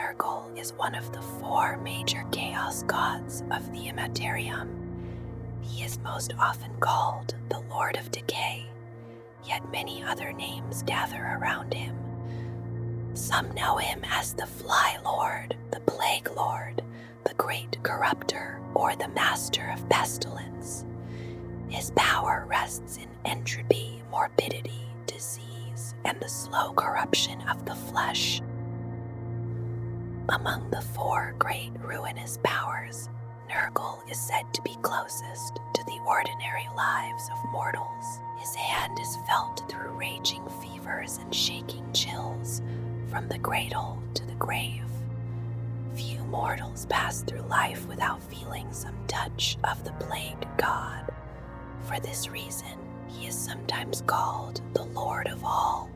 Nurgle is one of the 4 major chaos gods of the Immaterium. He is most often called the Lord of Decay, yet many other names gather around him. Some know him as the Fly Lord, the Plague Lord, the Great Corruptor, or the Master of Pestilence. His power rests in entropy, morbidity, disease, and the slow corruption of the flesh. Among the 4 great ruinous powers, Nurgle is said to be closest to the ordinary lives of mortals. His hand is felt through raging fevers and shaking chills, from the cradle to the grave. Few mortals pass through life without feeling some touch of the plagued god. For this reason, he is sometimes called the Lord of All,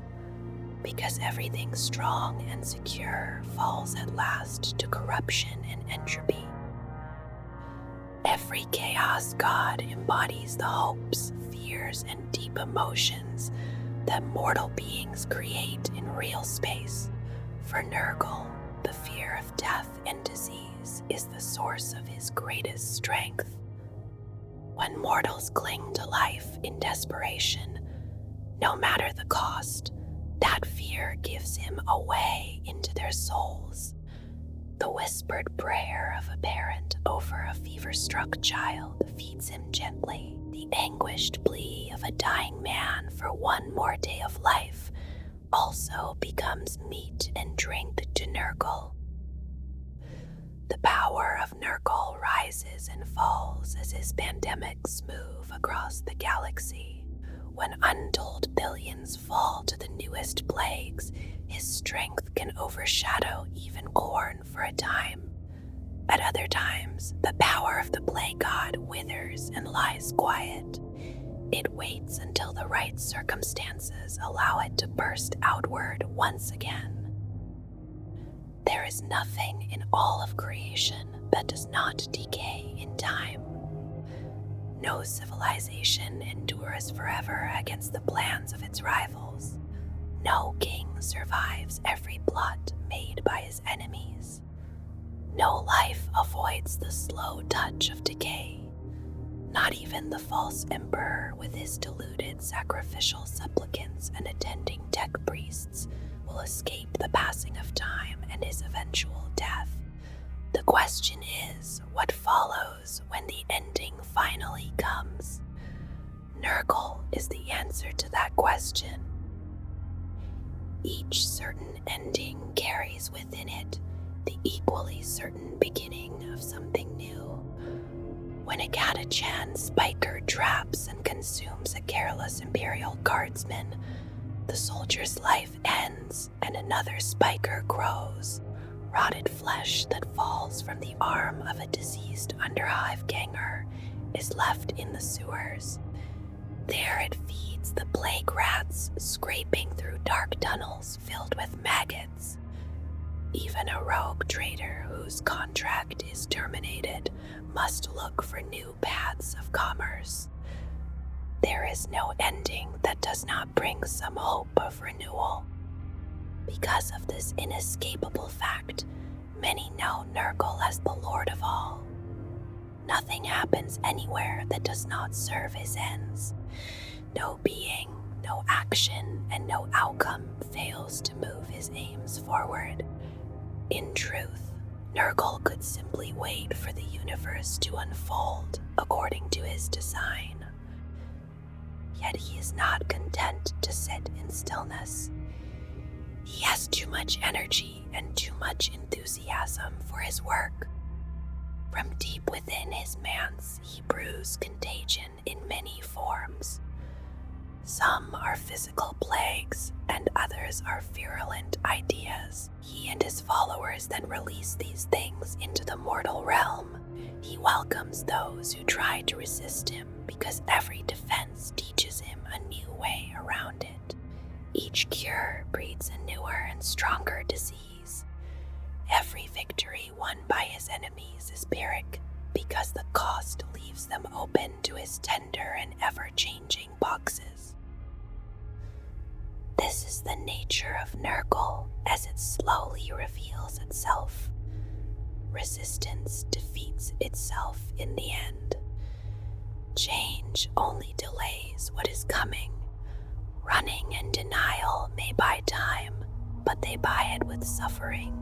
because everything strong and secure falls at last to corruption and entropy. Every chaos god embodies the hopes, fears, and deep emotions that mortal beings create in real space. For Nurgle, the fear of death and disease is the source of his greatest strength. When mortals cling to life in desperation, no matter the cost, that fear gives him a way into their souls. The whispered prayer of a parent over a fever-struck child feeds him gently. The anguished plea of a dying man for one more day of life also becomes meat and drink to Nurgle. The power of Nurgle rises and falls as his pandemics move across the galaxy. When untold billions fall to the newest plagues, his strength can overshadow even Khorne for a time. At other times, the power of the plague god withers and lies quiet. It waits until the right circumstances allow it to burst outward once again. There is nothing in all of creation that does not decay in time. No civilization endures forever against the plans of its rivals. No king survives every plot made by his enemies. No life avoids the slow touch of decay. Not even the false emperor with his deluded sacrificial supplicants and attending tech priests will escape the passing of time and his eventual death. The question is, what follows when the ending finally comes? Nurgle is the answer to that question. Each certain ending carries within it the equally certain beginning of something new. When a Catachan spiker traps and consumes a careless Imperial guardsman, the soldier's life ends and another spiker grows. Rotted flesh that falls from the arm of a diseased underhive ganger is left in the sewers. There it feeds the plague rats, scraping through dark tunnels filled with maggots. Even a rogue trader whose contract is terminated must look for new paths of commerce. There is no ending that does not bring some hope of renewal. Because of this inescapable fact, many know Nurgle as the Lord of All. Nothing happens anywhere that does not serve his ends. No being, no action, and no outcome fails to move his aims forward. In truth, Nurgle could simply wait for the universe to unfold according to his design. Yet he is not content to sit in stillness. He has too much energy and too much enthusiasm for his work. From deep within his manse, he brews contagion in many forms. Some are physical plagues, and others are virulent ideas. He and his followers then release these things into the mortal realm. He welcomes those who try to resist him because every defense teaches him a new way around it. Each cure breeds a newer and stronger disease. Every victory won by his enemies is Pyrrhic, because the cost leaves them open to his tender and ever-changing boxes. This is the nature of Nurgle as it slowly reveals itself. Resistance defeats itself in the end. Change only delays what is coming. Running and denial may buy time, but they buy it with suffering.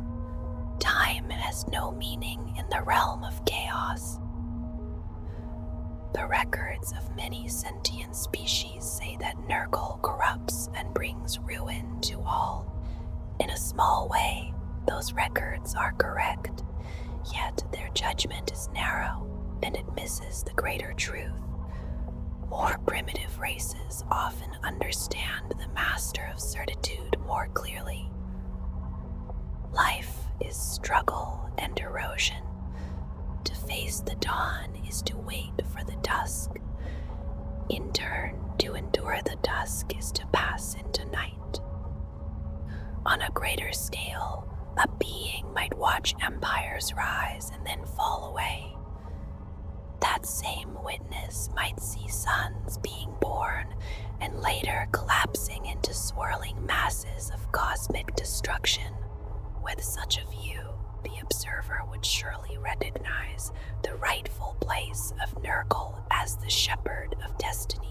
Time has no meaning in the realm of chaos. The records of many sentient species say that Nurgle corrupts and brings ruin to all. In a small way, those records are correct, yet their judgment is narrow and it misses the greater truth. More primitive races often understand the master of certitude more clearly. Life is struggle and erosion. To face the dawn is to wait for the dusk. In turn, to endure the dusk is to pass into night. On a greater scale, a being might watch empires rise and then fall away. That same witness might see suns being born and later collapsing into swirling masses of cosmic destruction. With such a view, the observer would surely recognize the rightful place of Nurgle as the shepherd of destiny.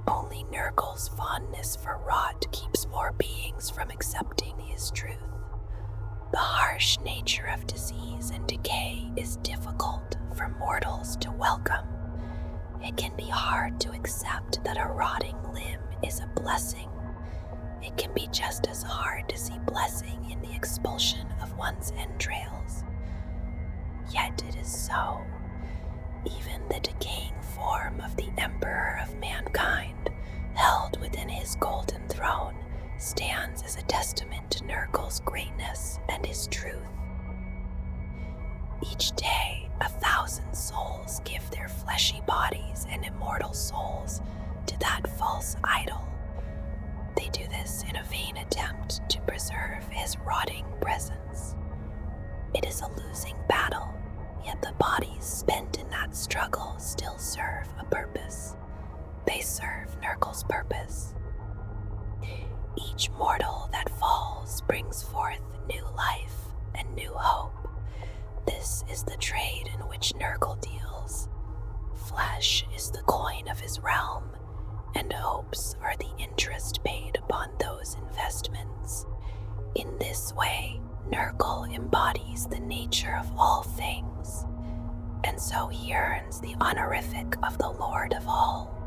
Only Nurgle's fondness for rot keeps more beings from accepting his truth. The harsh nature of disease and decay is difficult for mortals to welcome. It can be hard to accept that a rotting limb is a blessing. It can be just as hard to see blessing in the expulsion of one's entrails. Yet it is so. Even the decaying form of the Emperor of Mankind, held within his golden throne, stands as a testament to Nurgle's greatness and his truth. Each day, 1,000 souls give their fleshy bodies and immortal souls to that false idol. They do this in a vain attempt to preserve his rotting presence. It is a losing battle, yet the bodies spent in that struggle still serve a purpose. They serve Nurgle's purpose. Each mortal that falls brings forth new life and new hope. This is the trade in which Nurgle deals. Flesh is the coin of his realm, and hopes are the interest paid upon those investments. In this way, Nurgle embodies the nature of all things, and so he earns the honorific of the Lord of all.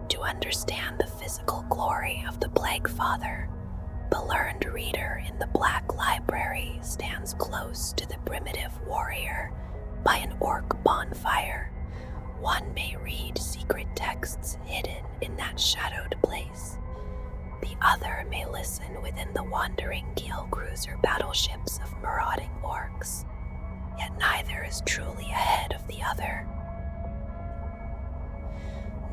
To understand the physical glory of the Plague Father, the learned reader in the Black Library stands close to the primitive warrior by an orc bonfire. One may read secret texts hidden in that shadowed place. The other may listen within the wandering kill cruiser battleships of marauding orcs. Yet neither is truly ahead of the other.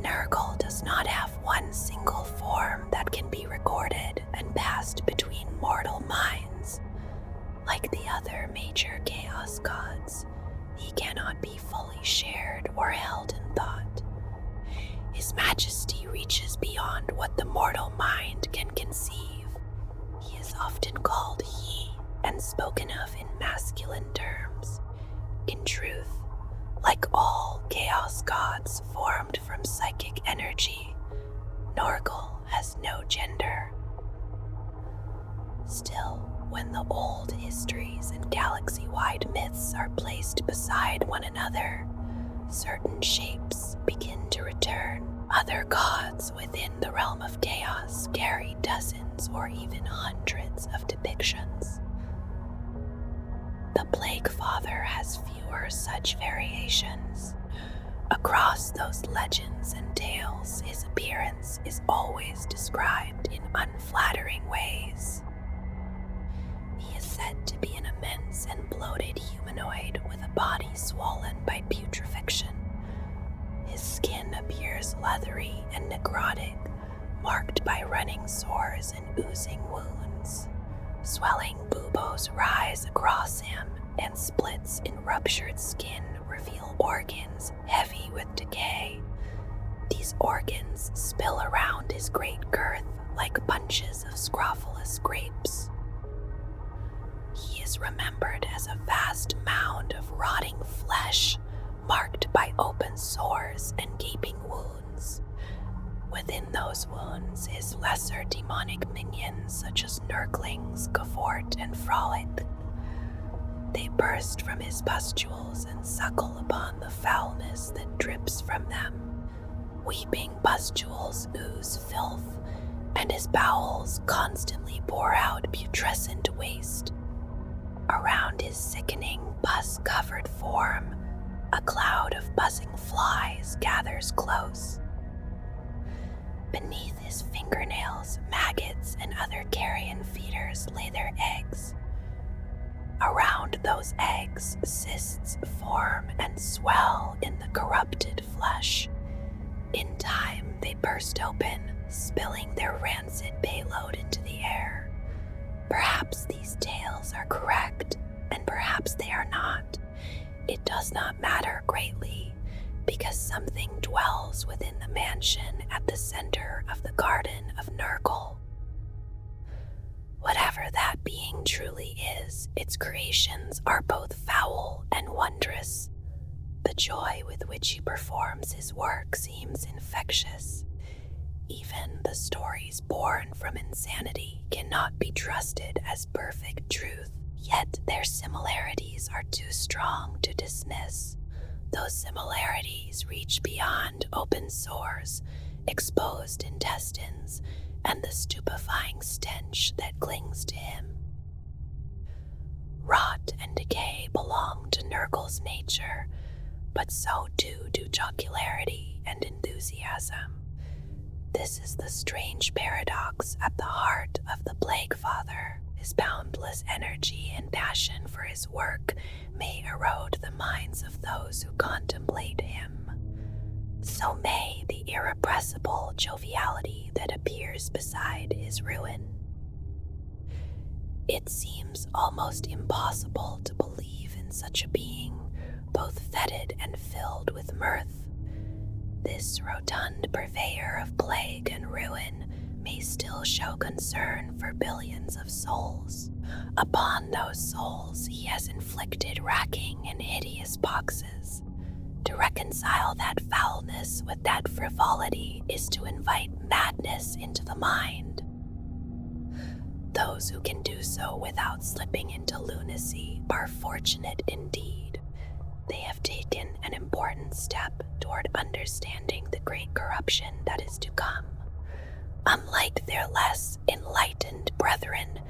Nurgle does not have one single form that can be recorded and passed between mortal minds. Like the other major chaos gods, he cannot be fully shared or held in thought. His majesty reaches beyond what the mortal mind can conceive. He is often called he and spoken of in masculine terms. In truth, like all chaos gods formed from psychic energy, Nurgle has no gender. Still, when the old histories and galaxy-wide myths are placed beside one another, certain shapes begin to return. Other gods within the realm of chaos carry dozens or even hundreds of depictions. The Plague Father has fewer such variations. Across those legends and tales, his appearance is always described in unflattering ways. He is said to be an immense and bloated humanoid with a body swollen by putrefaction. His skin appears leathery and necrotic, marked by running sores and oozing wounds. Swelling buboes rise across him, and splits in ruptured skin reveal organs heavy with decay. These organs spill around his great girth like bunches of scrofulous grapes. lesser demonic minions such as Nurglings, Gavort, and Frolic. They burst from his pustules and suckle upon the foulness that drips from them. Weeping pustules ooze filth, and his bowels constantly pour out putrescent waste. Around his sickening, pus-covered form, a cloud of buzzing flies gathers close. Beneath his fingernails, maggots and other carrion feeders lay their eggs. Around those eggs, cysts form and swell in the corrupted flesh. In time, they burst open, spilling their rancid payload into the air. Perhaps these tales are correct, and perhaps they are not. It does not matter greatly, because something dwells within the mansion at the center of the Garden of Nurgle. Whatever that being truly is, its creations are both foul and wondrous. The joy with which he performs his work seems infectious. Even the stories born from insanity cannot be trusted as perfect truth, yet their similarities are too strong to dismiss. Those similarities reach beyond open sores, exposed intestines, and the stupefying stench that clings to him. Rot and decay belong to Nurgle's nature, but so too do jocularity and enthusiasm. This is the strange paradox at the heart of the Plague Father. His boundless energy and passion for his work may erode the minds of those who contemplate him. So may the irrepressible joviality that appears beside his ruin. It seems almost impossible to believe in such a being, both fetid and filled with mirth. This rotund purveyor of plague and ruin may still show concern for billions of souls. Upon those souls he has inflicted racking and hideous boxes. To reconcile that foulness with that frivolity is to invite madness into the mind. Those who can do so without slipping into lunacy are fortunate indeed. They have taken an important step toward understanding the great corruption that is to come. Unlike their less enlightened brethren,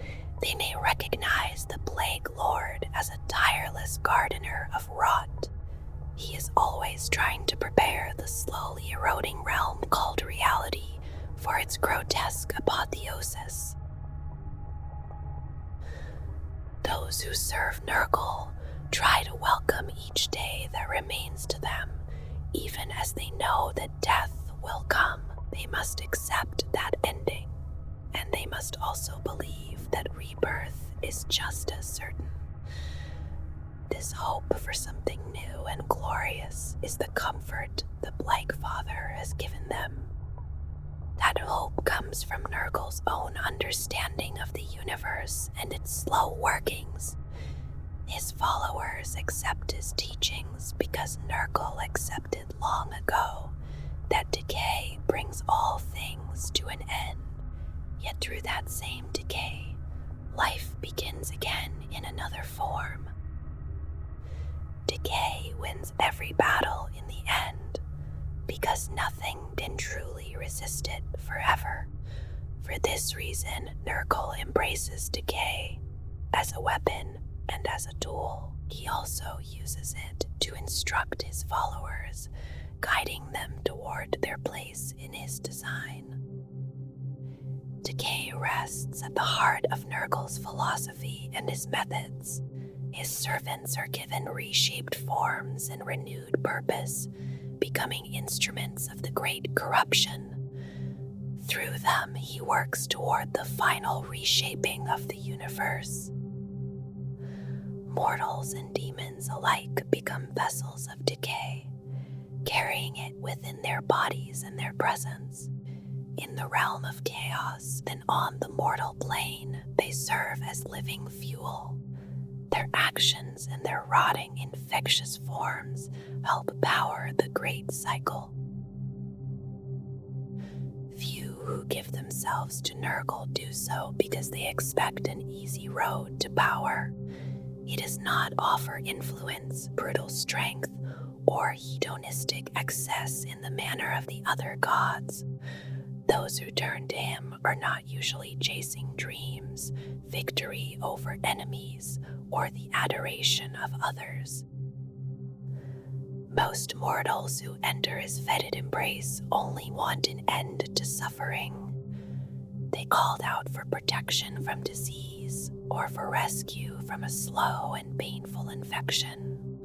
they may recognize the Plaguelord as a tireless gardener of rot. He is always trying to prepare the slowly eroding realm called reality for its grotesque apotheosis. Those who serve Nurgle try to welcome each day that remains to them, even as they know that death will come. They must accept that ending, and they must also believe that rebirth is just as certain. This hope for something new and glorious is the comfort the Plague Father has given them. That hope comes from Nurgle's own understanding of the universe and its slow workings. His followers accept his teachings because Nurgle accepted long ago that decay brings all things to an end. Yet through that same decay, life begins again in another form. Decay wins every battle in the end, because nothing can truly resist it forever. For this reason, Nurgle embraces decay as a weapon and as a tool. He also uses it to instruct his followers, guiding them toward their place in his design. Decay rests at the heart of Nurgle's philosophy and his methods. His servants are given reshaped forms and renewed purpose, becoming instruments of the great corruption. Through them, he works toward the final reshaping of the universe. Mortals and demons alike become vessels of decay, carrying it within their bodies and their presence. In the realm of chaos, then on the mortal plane, they serve as living fuel. Their actions and their rotting, infectious forms help power the great cycle. Few who give themselves to Nurgle do so because they expect an easy road to power. He does not offer influence, brutal strength, or hedonistic excess in the manner of the other gods. Those who turn to him are not usually chasing dreams, victory over enemies, or the adoration of others. Most mortals who enter his fetid embrace only want an end to suffering. They called out for protection from disease or for rescue from a slow and painful infection.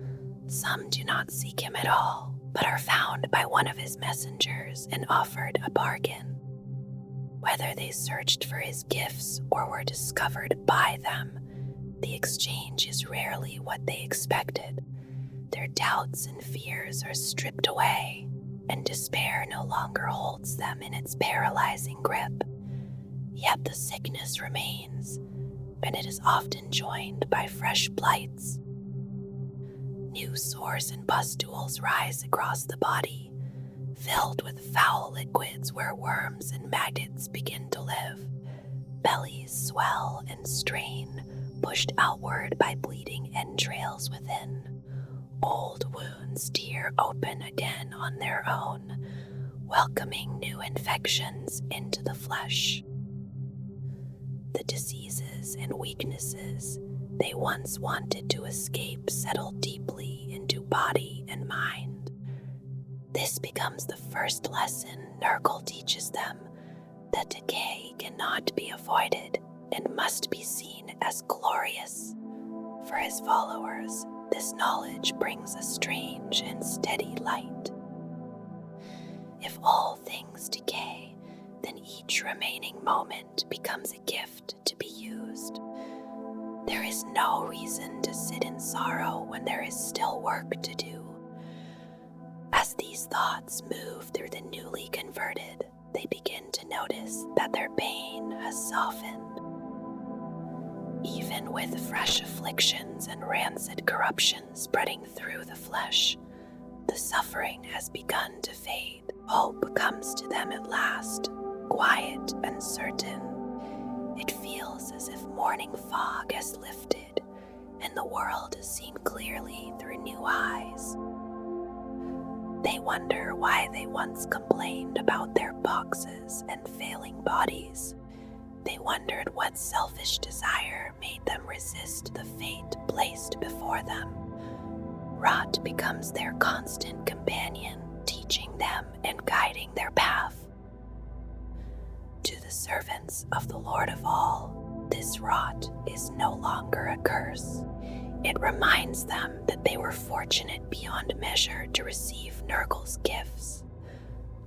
Some do not seek him at all, but are found by one of his messengers and offered a bargain. Whether they searched for his gifts or were discovered by them, the exchange is rarely what they expected. Their doubts and fears are stripped away, and despair no longer holds them in its paralyzing grip. Yet the sickness remains, and it is often joined by fresh blights. New sores and pustules rise across the body, filled with foul liquids where worms and maggots begin to live. Bellies swell and strain, pushed outward by bleeding entrails within. Old wounds tear open again on their own, welcoming new infections into the flesh. The diseases and weaknesses they once wanted to escape settle deeply into body and mind. This becomes the first lesson Nurgle teaches them, that decay cannot be avoided and must be seen as glorious. For his followers, this knowledge brings a strange and steady light. If all things decay, then each remaining moment becomes a gift to be used. There is no reason to sit in sorrow when there is still work to do. As these thoughts move through the newly converted, they begin to notice that their pain has softened. Even with fresh afflictions and rancid corruption spreading through the flesh, the suffering has begun to fade. Hope comes to them at last, quiet and certain. It feels as if morning fog has lifted, and the world is seen clearly through new eyes. They wonder why they once complained about their boxes and failing bodies. They wondered what selfish desire made them resist the fate placed before them. Rot becomes their constant companion, teaching them and guiding their path. To the servants of the Lord of all, this rot is no longer a curse. It reminds them that they were fortunate beyond measure to receive Nurgle's gifts.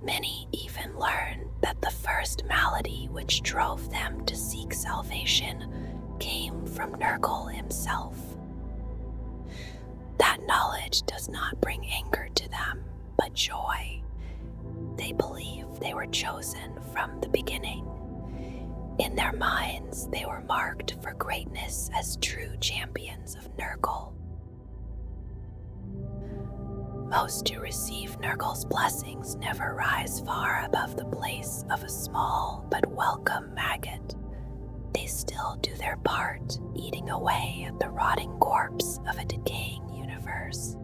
Many even learn that the first malady which drove them to seek salvation came from Nurgle himself. That knowledge does not bring anger to them, but joy. They believe they were chosen from the beginning. In their minds, they were marked for greatness as true champions of Nurgle. Most who receive Nurgle's blessings never rise far above the place of a small but welcome maggot. They still do their part, eating away at the rotting corpse of a decaying universe.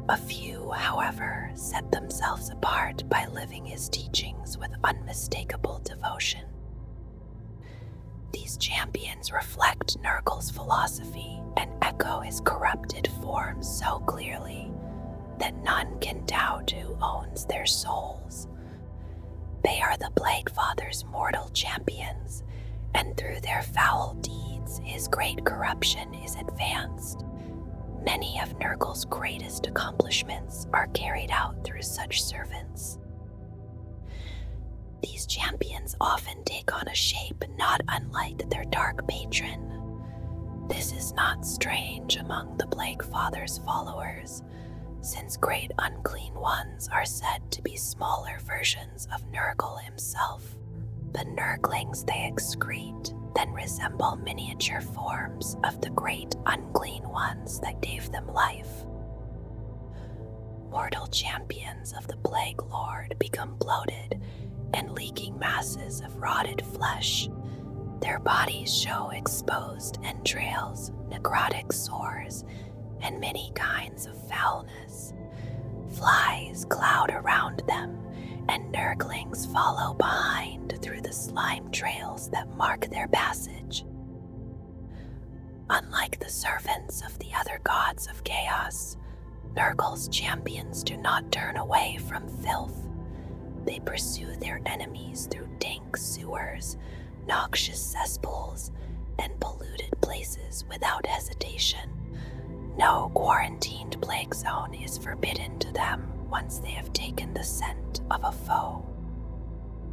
A few, however, set themselves apart by living his teachings with unmistakable devotion. These champions reflect Nurgle's philosophy and echo his corrupted form so clearly that none can doubt who owns their souls. They are the Plague Father's mortal champions, and through their foul deeds, his great corruption is advanced. Many of Nurgle's greatest accomplishments are carried out through such servants. These champions often take on a shape not unlike their dark patron. This is not strange among the Plague Father's followers, since great unclean ones are said to be smaller versions of Nurgle himself. The Nurglings they excrete then resemble miniature forms of the great unclean ones that gave them life. Mortal champions of the Plaguelord become bloated and leaking masses of rotted flesh. Their bodies show exposed entrails, necrotic sores, and many kinds of foulness. Flies cloud around them, and Nurglings follow behind through the slime trails that mark their passage. Unlike the servants of the other gods of chaos, Nurgle's champions do not turn away from filth. They pursue their enemies through dank sewers, noxious cesspools, and polluted places without hesitation. No quarantined plague zone is forbidden to them once they have taken the scent of a foe.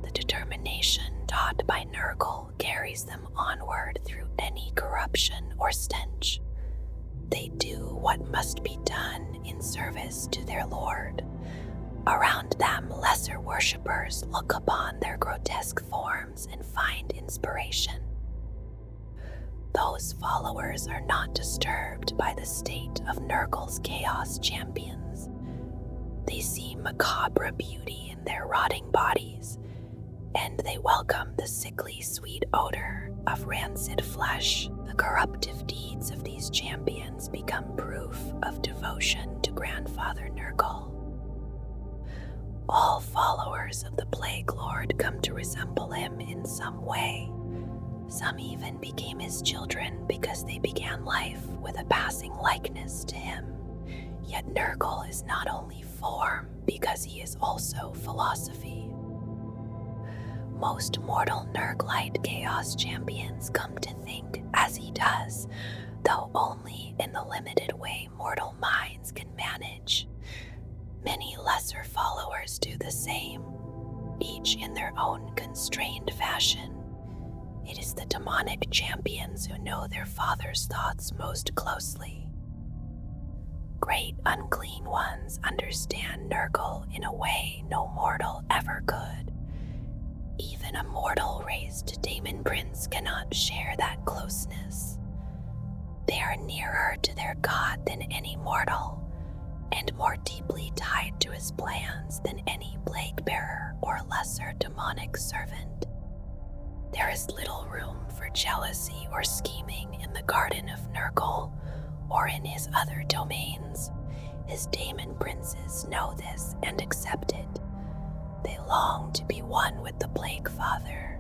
The determination taught by Nurgle carries them onward through any corruption or stench. They do what must be done in service to their lord. Around them, lesser worshippers look upon their grotesque forms and find inspiration. Those followers are not disturbed by the state of Nurgle's chaos champions. They see macabre beauty in their rotting bodies, and they welcome the sickly sweet odor of rancid flesh. The corruptive deeds of these champions become proof of devotion to Grandfather Nurgle. All followers of the Plaguelord come to resemble him in some way. Some even became his children because they began life with a passing likeness to him. Yet Nurgle is not only form because he is also philosophy. Most mortal Nurglite Chaos champions come to think as he does, though only in the limited way mortal minds can manage. Many lesser followers do the same, each in their own constrained fashion. It is the demonic champions who know their father's thoughts most closely. Great unclean ones understand Nurgle in a way no mortal ever could. Even a mortal raised to Daemon Prince cannot share that closeness. They are nearer to their god than any mortal, and more deeply tied to his plans than any plague bearer or lesser demonic servant. There is little room for jealousy or scheming in the Garden of Nurgle or in his other domains. His Daemon princes know this and accept it. They long to be one with the Plague Father,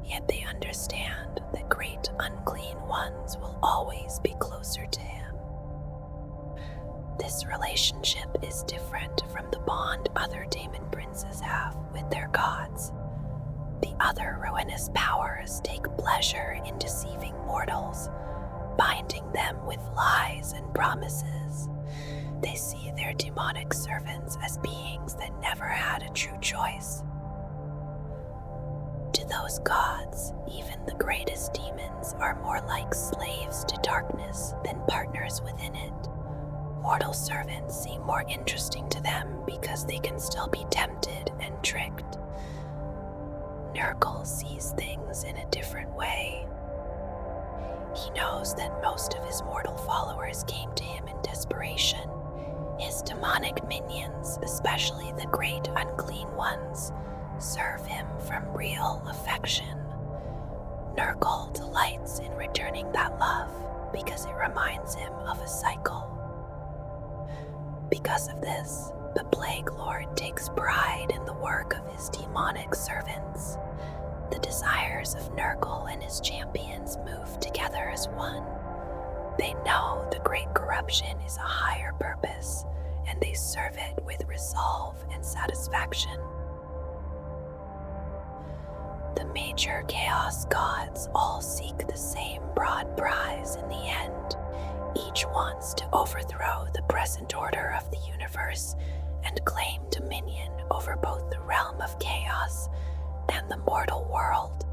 yet they understand that great unclean ones will always be closer to him. This relationship is different from the bond other Daemon princes have with their gods. The other ruinous powers take pleasure in deceiving mortals, binding them with lies and promises. They see their demonic servants as beings that never had a true choice. To those gods, even the greatest demons are more like slaves to darkness than partners within it. Mortal servants seem more interesting to them because they can still be tempted and tricked. Nurgle sees things in a different way. He knows that most of his mortal followers came to him in desperation. His demonic minions, especially the great unclean ones, serve him from real affection. Nurgle delights in returning that love because it reminds him of a cycle. Because of this, the Plaguelord takes pride in the work of his demonic servants. The desires of Nurgle and his champions move together as one. They know the great corruption is a higher purpose, and they serve it with resolve and satisfaction. The major chaos gods all seek the same broad prize in the end. Each wants to overthrow the present order of the universe and claim dominion over both the realm of chaos and the mortal world,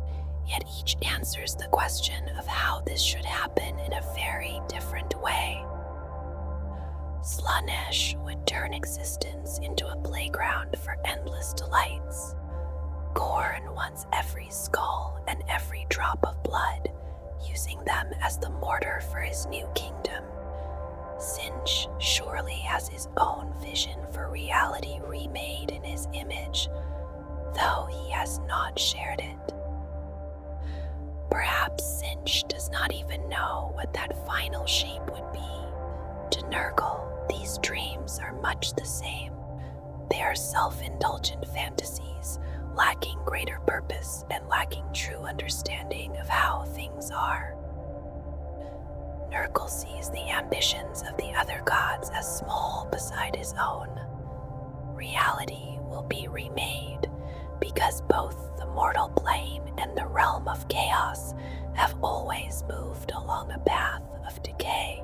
yet each answers the question of how this should happen in a very different way. Slaanesh would turn existence into a playground for endless delights. Khorne wants every skull and every drop of blood, using them as the mortar for his new kingdom. Sinch surely has his own vision for reality remade in his image. though he has not shared it. Perhaps Sinch does not even know what that final shape would be. To Nurgle, these dreams are much the same. They are self-indulgent fantasies, lacking greater purpose and lacking true understanding of how things are. Nurgle sees the ambitions of the other gods as small beside his own. Reality will be remade because both the mortal plane and the realm of chaos have always moved along a path of decay.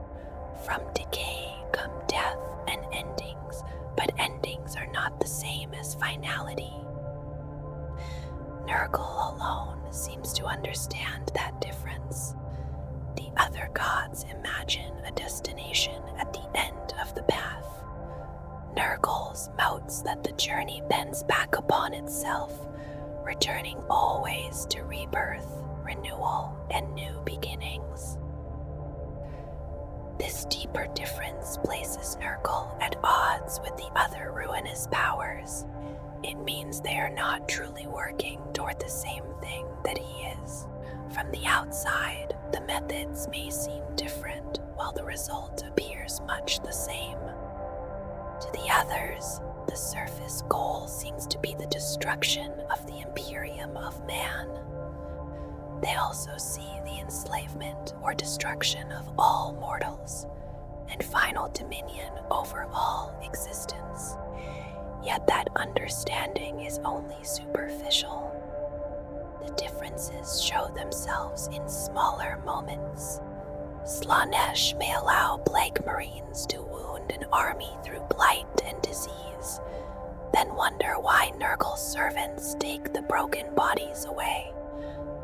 From decay come death and endings, but endings are not the same as finality. Nurgle alone seems to understand that difference. The other gods imagine a destination at the end of the path. Nurgle notes that the journey bends back upon itself, returning always to rebirth, renewal, and new beginnings. This deeper difference places Nurgle at odds with the other ruinous powers. It means they are not truly working toward the same thing that he is. From the outside, the methods may seem different, while the result appears much the same. To the others, the surface goal seems to be the destruction of the Imperium of Man. They also see the enslavement or destruction of all mortals, and final dominion over all existence. Yet that understanding is only superficial. The differences show themselves in smaller moments. Slaanesh may allow plague marines to wound an army through blight and disease, then wonder why Nurgle's servants take the broken bodies away.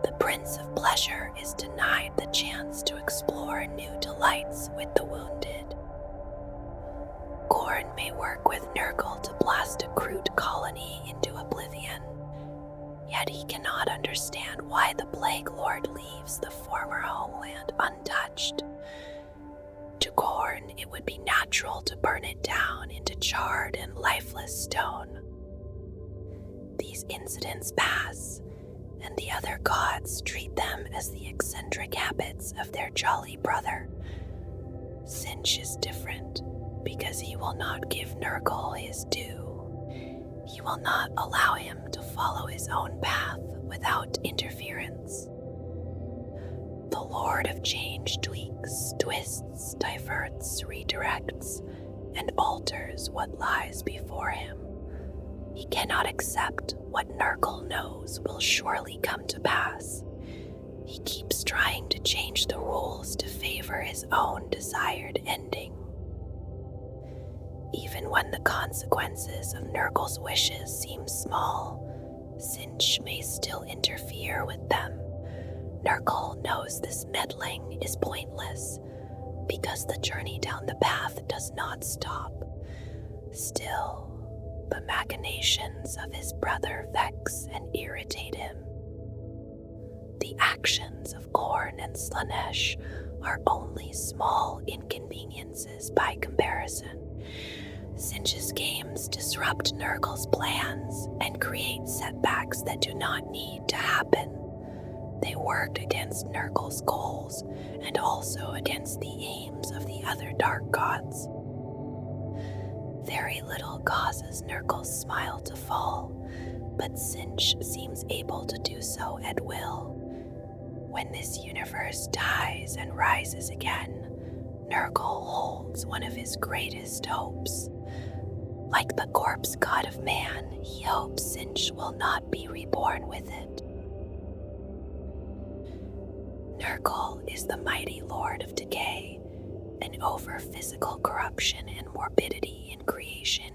The Prince of Pleasure is denied the chance to explore new delights with the wounded. Khorne may work with Nurgle to blast a crude colony into oblivion, yet he cannot understand why the Plaguelord leaves the former homeland untouched. To Khorne, it would be natural to burn it down into charred and lifeless stone. These incidents pass, and the other gods treat them as the eccentric habits of their jolly brother. Sinch is different, because he will not give Nurgle his due. He will not allow him to follow his own path without interference. The Lord of Change tweaks, twists, diverts, redirects, and alters what lies before him. He cannot accept what Nurgle knows will surely come to pass. He keeps trying to change the rules to favor his own desired ending. Even when the consequences of Nurgle's wishes seem small, Sinch may still interfere with them. Nurgle knows this meddling is pointless, because the journey down the path does not stop. Still, the machinations of his brother vex and irritate him. The actions of Khorne and Slaanesh are only small inconveniences by comparison. Sinch's games disrupt Nurgle's plans and create setbacks that do not need to happen. They worked against Nurgle's goals and also against the aims of the other dark gods. Very little causes Nurgle's smile to fall, but Sinch seems able to do so at will. When this universe dies and rises again, Nurgle holds one of his greatest hopes. Like the corpse god of man, he hopes Sinch will not be reborn with it. Nurgle is the mighty lord of decay, and over physical corruption and morbidity in creation,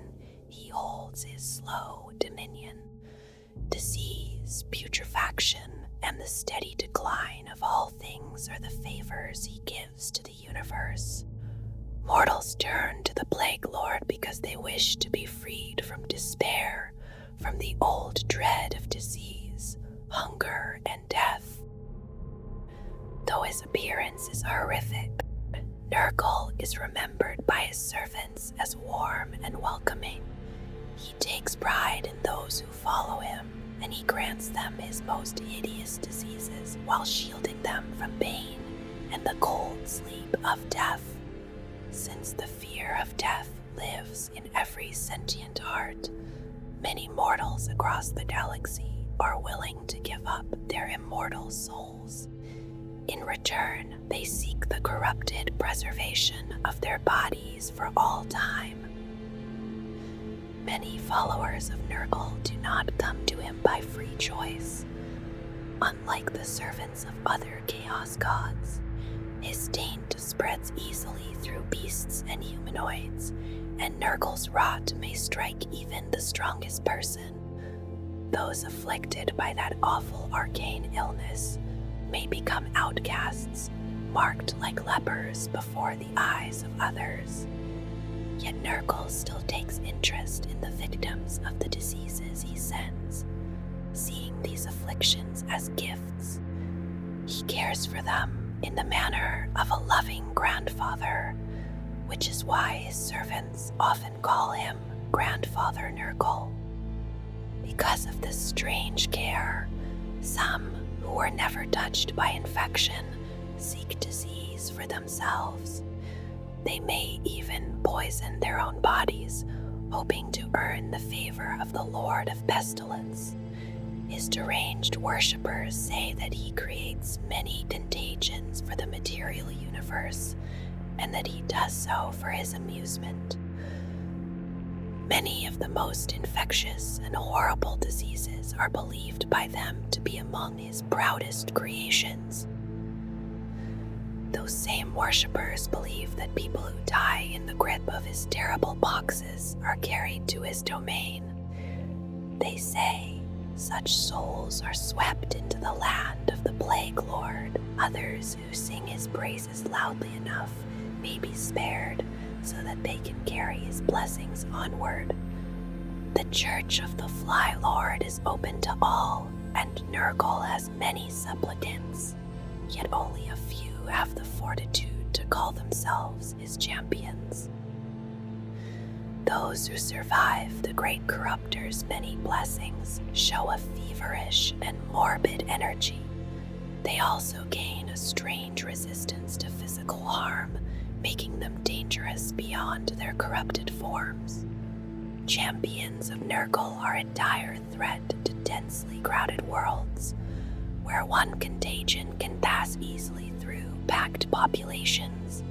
he holds his slow dominion. Disease, putrefaction, and the steady decline of all things are the favors he gives to the universe. Mortals turn to the Plaguelord because they wish to be freed from despair, from the old dread of disease, hunger, and death. Though his appearance is horrific, Nurgle is remembered by his servants as warm and welcoming. He takes pride in those who follow him, and he grants them his most hideous diseases while shielding them from pain and the cold sleep of death. Since the fear of death lives in every sentient heart, many mortals across the galaxy are willing to give up their immortal souls. In return, they seek the corrupted preservation of their bodies for all time. Many followers of Nurgle do not come to him by free choice. Unlike the servants of other chaos gods, his taint spreads easily through beasts and humanoids, and Nurgle's rot may strike even the strongest person. Those afflicted by that awful arcane illness may become outcasts, marked like lepers before the eyes of others. Yet Nurgle still takes interest in the victims of the diseases he sends, seeing these afflictions as gifts. He cares for them in the manner of a loving grandfather, which is why his servants often call him Grandfather Nurgle. Because of this strange care, some who were never touched by infection seek disease for themselves. They may even poison their own bodies, hoping to earn the favor of the Lord of Pestilence. His deranged worshippers say that he creates many contagions for the material universe, and that he does so for his amusement. Many of the most infectious and horrible diseases are believed by them to be among his proudest creations. Those same worshippers believe that people who die in the grip of his terrible boxes are carried to his domain. They say such souls are swept into the land of the Plaguelord. Others who sing his praises loudly enough may be spared so that they can carry his blessings onward. The Church of the Fly Lord is open to all, and Nurgle has many supplicants, yet only a few have the fortitude to call themselves his champions. Those who survive the great corruptor's many blessings show a feverish and morbid energy. They also gain a strange resistance to physical harm, making them dangerous beyond their corrupted forms. Champions of Nurgle are a dire threat to densely crowded worlds, where one contagion can pass easily through packed populations.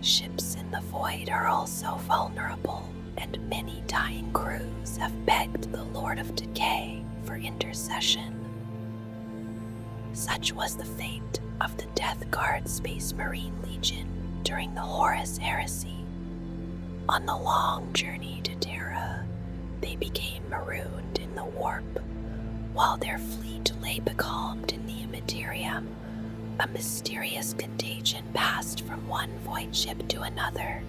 Ships in the void are also vulnerable, and many dying crews have begged the Lord of Decay for intercession. Such was the fate of the Death Guard Space Marine Legion during the Horus Heresy. On the long journey to Terra, they became marooned in the warp. While their fleet lay becalmed in the Immaterium, a mysterious contagion passed from one void ship to another.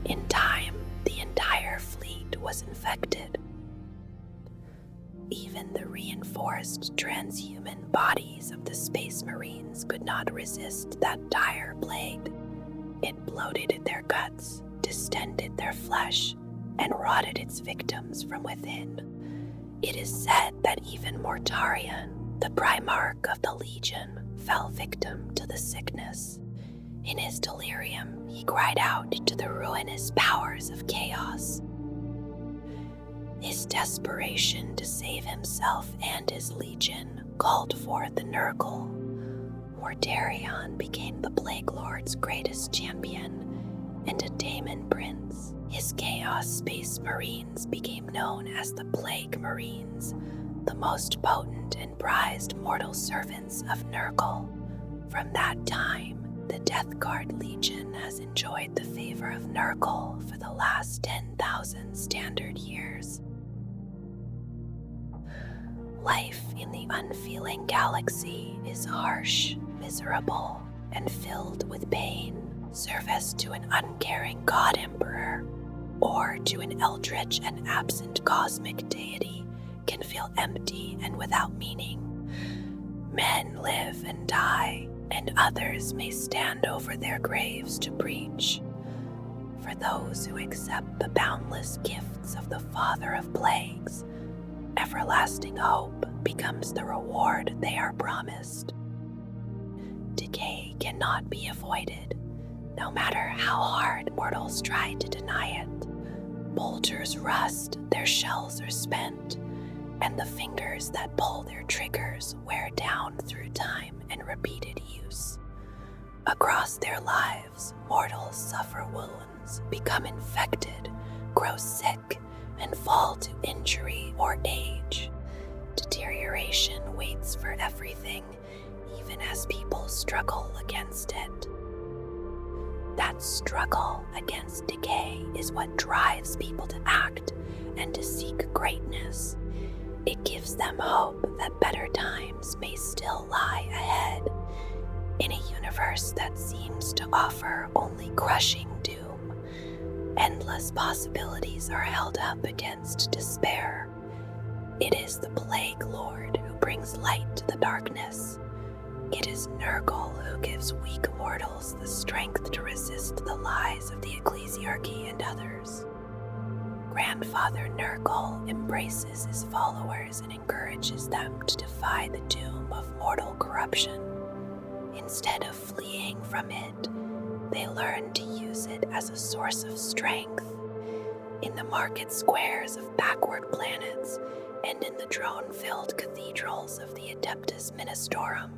In time, the entire fleet was infected. Even the reinforced transhuman bodies of the Space Marines could not resist that dire plague. It bloated their guts, distended their flesh, and rotted its victims from within. It is said that even Mortarion, the Primarch of the Legion, fell victim to the sickness. In his delirium, he cried out to the ruinous powers of chaos. His desperation to save himself and his legion called forth the Nurgle. Mortarion became the Plaguelord's greatest champion and a Daemon prince. His Chaos Space Marines became known as the Plague Marines, the most potent and prized mortal servants of Nurgle. From that time, the Death Guard Legion has enjoyed the favor of Nurgle for the last 10,000 standard years. Life in the unfeeling galaxy is harsh, miserable, and filled with pain. Service to an uncaring God Emperor or to an eldritch and absent cosmic deity can feel empty and without meaning. Men live and die, and others may stand over their graves to preach. For those who accept the boundless gifts of the Father of Plagues, everlasting hope becomes the reward they are promised. Decay cannot be avoided, no matter how hard mortals try to deny it. Bolters rust, their shells are spent, and the fingers that pull their triggers wear down through time and repeated use. Across their lives, mortals suffer wounds, become infected, grow sick, and fall to injury or age. Deterioration waits for everything, even as people struggle against it. That struggle against decay is what drives people to act and to seek greatness. It gives them hope that better times may still lie ahead. In a universe that seems to offer only crushing doom, endless possibilities are held up against despair. It is the Plaguelord who brings light to the darkness. It is Nurgle who gives weak mortals the strength to resist the lies of the ecclesiarchy and others. Grandfather Nurgle embraces his followers and encourages them to defy the doom of mortal corruption. Instead of fleeing from it, they learn to use it as a source of strength. In the market squares of backward planets and in the drone-filled cathedrals of the Adeptus Ministorum,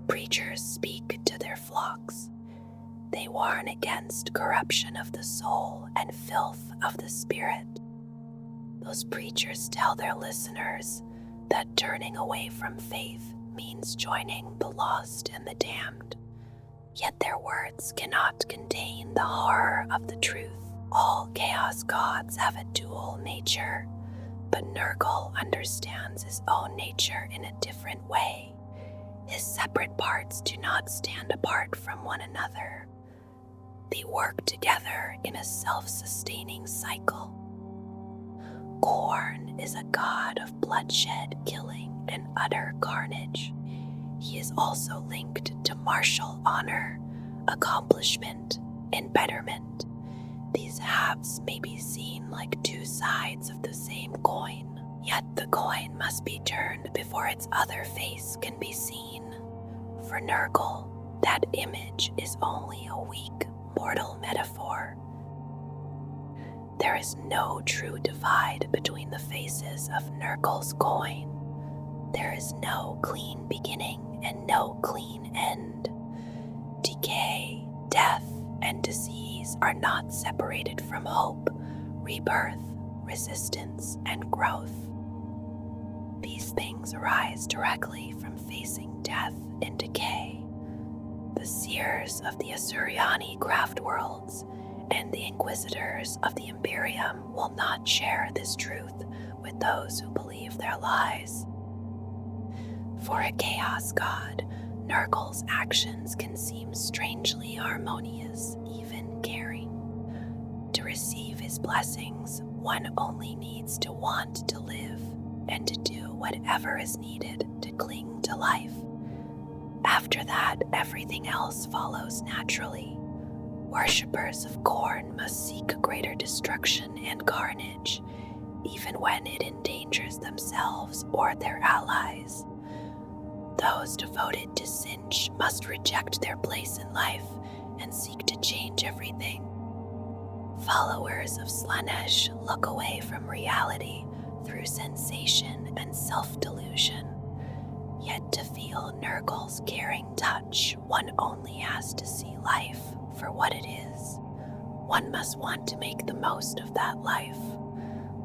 preachers speak to their flocks. They warn against corruption of the soul and filth of the spirit. Those preachers tell their listeners that turning away from faith means joining the lost and the damned. Yet their words cannot contain the horror of the truth. All chaos gods have a dual nature, but Nurgle understands his own nature in a different way. His separate parts do not stand apart from one another. They work together in a self-sustaining cycle. Khorne is a god of bloodshed, killing, and utter carnage. He is also linked to martial honor, accomplishment, and betterment. These halves may be seen like two sides of the same coin, yet the coin must be turned before its other face can be seen. For Nurgle, that image is only a weak mortal metaphor. There is no true divide between the faces of Nurgle's coin. There is no clean beginning and no clean end. Decay, death, and disease are not separated from hope, rebirth, resistance, and growth. These things arise directly from facing death and decay. The seers of the Asuryani craft worlds and the inquisitors of the Imperium will not share this truth with those who believe their lies. For a chaos god, Nurgle's actions can seem strangely harmonious, even caring. To receive his blessings, one only needs to want to live and to do whatever is needed to cling to life. After that, everything else follows naturally. Worshippers of Khorne must seek greater destruction and carnage, even when it endangers themselves or their allies. Those devoted to Sinch must reject their place in life and seek to change everything. Followers of Slaanesh look away from reality through sensation and self-delusion. Yet to feel Nurgle's caring touch, one only has to see life for what it is. One must want to make the most of that life.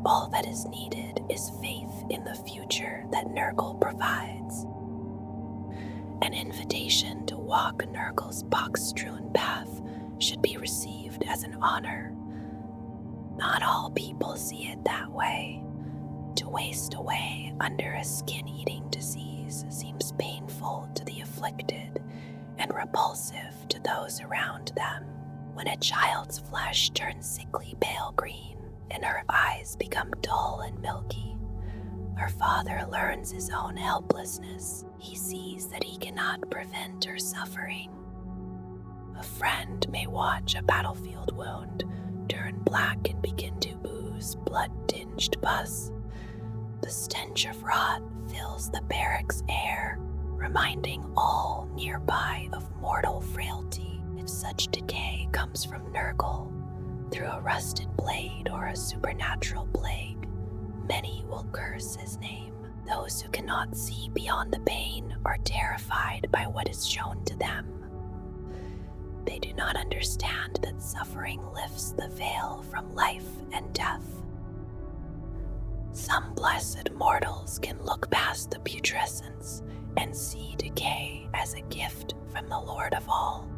All that is needed is faith in the future that Nurgle provides. An invitation to walk Nurgle's pox-strewn path should be received as an honor. Not all people see it that way. To waste away under a skin-eating disease seems painful to the afflicted and repulsive to those around them. When a child's flesh turns sickly pale green and her eyes become dull and milky, her father learns his own helplessness. He sees that he cannot prevent her suffering. A friend may watch a battlefield wound turn black and begin to ooze blood-tinged pus. The stench of rot fills the barracks air, reminding all nearby of mortal frailty. If such decay comes from Nurgle, through a rusted blade or a supernatural plague, many will curse his name. Those who cannot see beyond the pain are terrified by what is shown to them. They do not understand that suffering lifts the veil from life and death. Some blessed mortals can look past the putrescence and see decay as a gift from the Lord of all.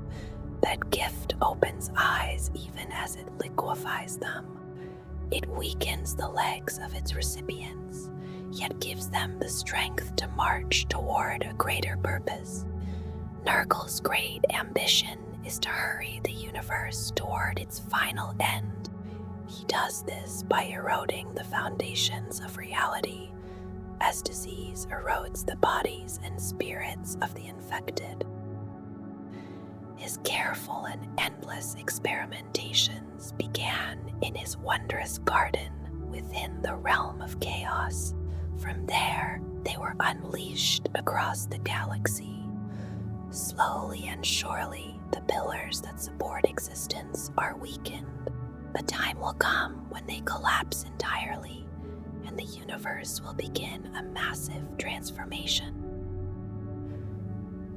That gift opens eyes even as it liquefies them. It weakens the legs of its recipients, yet gives them the strength to march toward a greater purpose. Nurgle's great ambition is to hurry the universe toward its final end. He does this by eroding the foundations of reality, as disease erodes the bodies and spirits of the infected. His careful and endless experimentations began in his wondrous garden within the realm of chaos. From there, they were unleashed across the galaxy. Slowly and surely, the pillars that support existence are weakened. The time will come when they collapse entirely, and the universe will begin a massive transformation.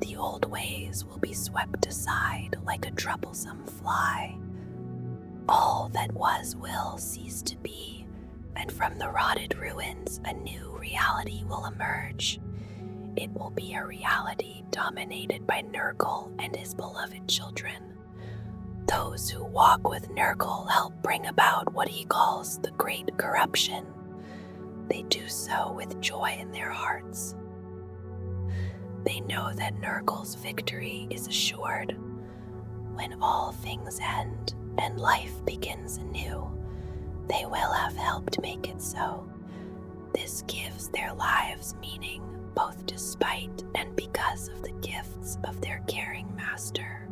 The old ways will be swept aside like a troublesome fly. All that was will cease to be, and from the rotted ruins a new reality will emerge. It will be a reality dominated by Nurgle and his beloved children. Those who walk with Nurgle help bring about what he calls the Great Corruption. They do so with joy in their hearts. They know that Nurgle's victory is assured. When all things end and life begins anew, they will have helped make it so. This gives their lives meaning, both despite and because of the gifts of their caring master.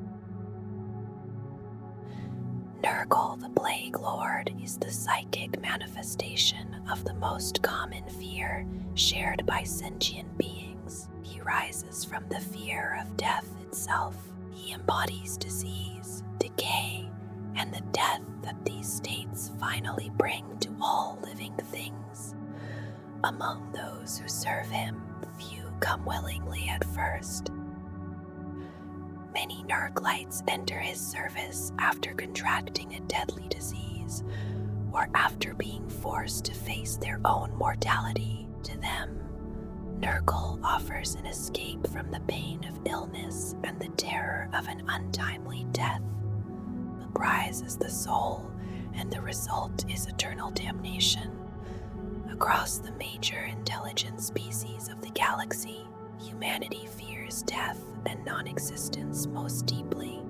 Nurgle the Plaguelord is the psychic manifestation of the most common fear shared by sentient beings. He rises from the fear of death itself. He embodies disease, decay, and the death that these states finally bring to all living things. Among those who serve him, few come willingly at first. Many Nurglights enter his service after contracting a deadly disease, or after being forced to face their own mortality. To them, Nurgle offers an escape from the pain of illness and the terror of an untimely death. The prize is the soul, and the result is eternal damnation. Across the major intelligent species of the galaxy, humanity fears death and non-existence most deeply.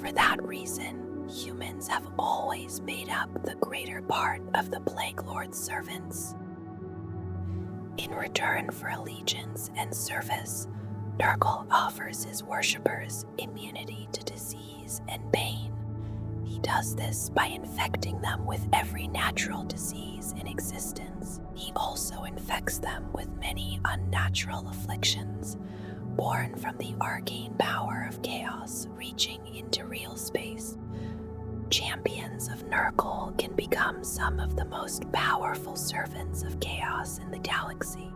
For that reason, humans have always made up the greater part of the Plaguelord's servants. In return for allegiance and service, Nurgle offers his worshippers immunity to disease and pain. He does this by infecting them with every natural disease in existence. He also infects them with many unnatural afflictions, born from the arcane power of chaos reaching into real space. Champions of Nurgle can become some of the most powerful servants of chaos in the galaxy,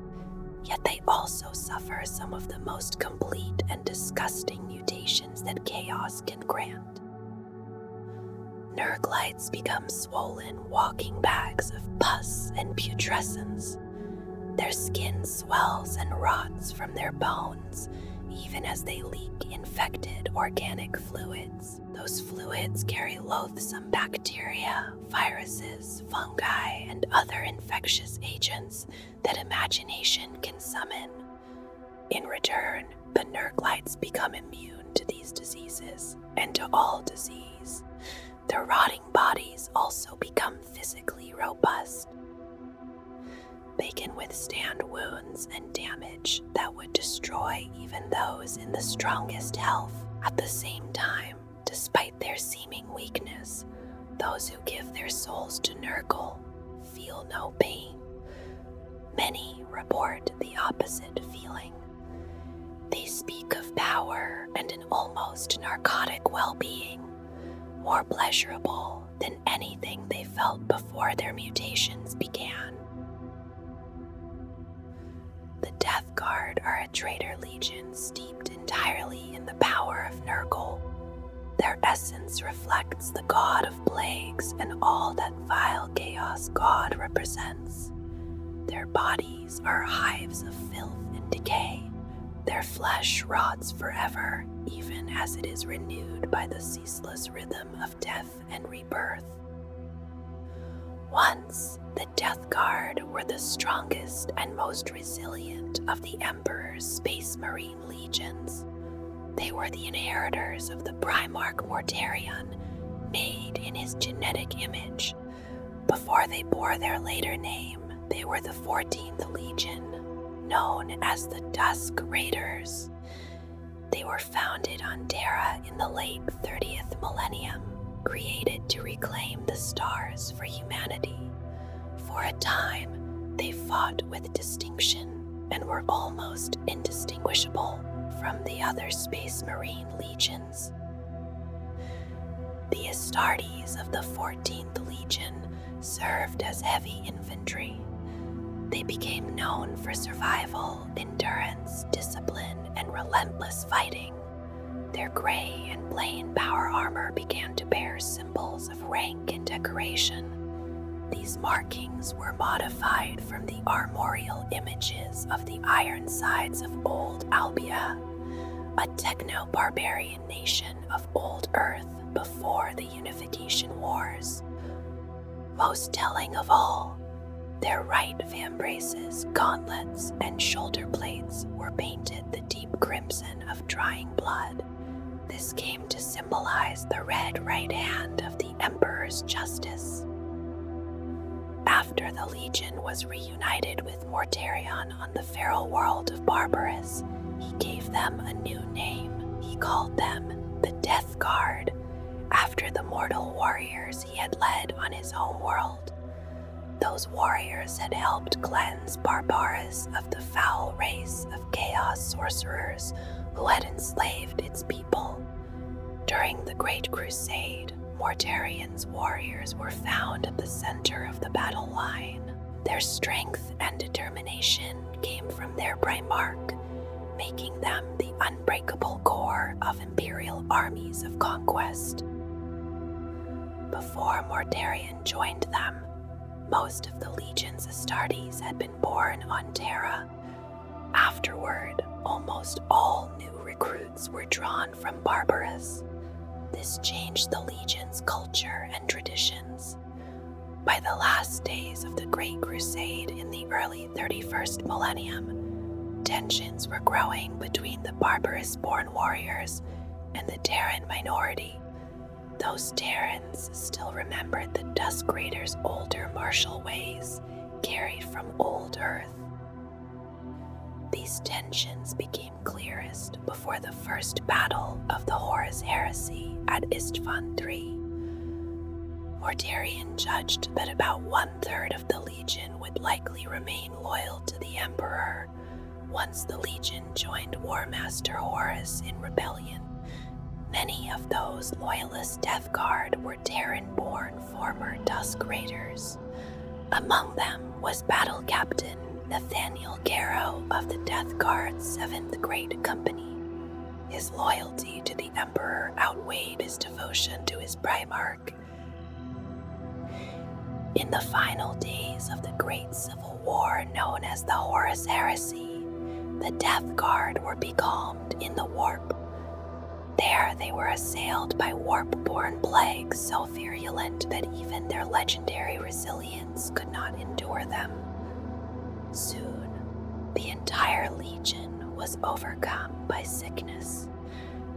yet they also suffer some of the most complete and disgusting mutations that chaos can grant. Nurglights become swollen walking bags of pus and putrescence. Their skin swells and rots from their bones, even as they leak infected organic fluids. Those fluids carry loathsome bacteria, viruses, fungi, and other infectious agents that imagination can summon. In return, the Nurglights become immune to these diseases and to all disease. Their rotting bodies also become physically robust. They can withstand wounds and damage that would destroy even those in the strongest health. At the same time, despite their seeming weakness, those who give their souls to Nurgle feel no pain. many report the opposite feeling. They speak of power and an almost narcotic well-being, more pleasurable than anything they felt before their mutations began. The Death Guard are a traitor legion steeped entirely in the power of Nurgle. Their essence reflects the god of plagues and all that vile chaos god represents. Their bodies are hives of filth and decay. Their flesh rots forever, even as it is renewed by the ceaseless rhythm of death and rebirth. Once, the Death Guard were the strongest and most resilient of the Emperor's Space Marine legions. They were the inheritors of the Primarch Mortarion, made in his genetic image. Before they bore their later name, they were the 14th Legion, known as the Dusk Raiders. They were founded on Terra in the late 30th millennium, created to reclaim the stars for humanity. For a time, they fought with distinction and were almost indistinguishable from the other Space Marine legions. The Astartes of the 14th Legion served as heavy infantry. They became known for survival, endurance, discipline, and relentless fighting. Their gray and plain power armor began to bear symbols of rank and decoration. These markings were modified from the armorial images of the Ironsides of Old Albia, a techno-barbarian nation of Old Earth before the Unification Wars. Most telling of all, their right vambraces, gauntlets, and shoulder plates were painted the deep crimson of drying blood. This came to symbolize the red right hand of the Emperor's justice. After the Legion was reunited with Mortarion on the feral world of Barbarous, he gave them a new name. He called them the Death Guard, after the mortal warriors he had led on his home world. Those warriors had helped cleanse Barbarous of the foul race of chaos sorcerers who had enslaved its people. During the Great Crusade, Mortarion's warriors were found at the center of the battle line. Their strength and determination came from their Primarch, making them the unbreakable core of imperial armies of conquest. Before Mortarion joined them, most of the Legion's Astartes had been born on Terra. Afterward, almost all new recruits were drawn from Barbarous. This changed the Legion's culture and traditions. By the last days of the Great Crusade in the early 31st millennium, tensions were growing between the Barbarous-born warriors and the Terran minority. Those Terrans still remembered the Dusk Raiders' older martial ways, carried from Old Earth. These tensions became clearest before the first battle of the Horus Heresy at Isstvan III. Mortarion judged that about 1/3 of the Legion would likely remain loyal to the Emperor once the Legion joined War Master Horus in rebellion. Many of those loyalist Death Guard were Terran-born former Dusk Raiders. Among them was Battle Captain Nathaniel Garrow of the Death Guard's 7th Great Company. His loyalty to the Emperor outweighed his devotion to his Primarch. In the final days of the Great Civil War known as the Horus Heresy, the Death Guard were becalmed in the Warp. There they were assailed by warp-born plagues so virulent that even their legendary resilience could not endure them. Soon, the entire Legion was overcome by sickness.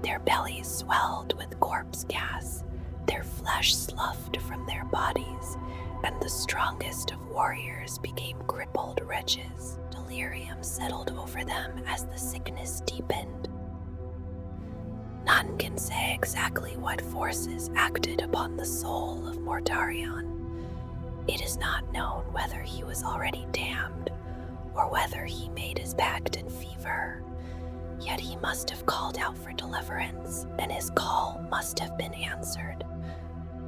Their bellies swelled with corpse gas, their flesh sloughed from their bodies, and the strongest of warriors became crippled wretches. Delirium settled over them as the sickness deepened. None can say exactly what forces acted upon the soul of Mortarion. It is not known whether he was already damned, or whether he made his pact in fever. Yet he must have called out for deliverance, and his call must have been answered.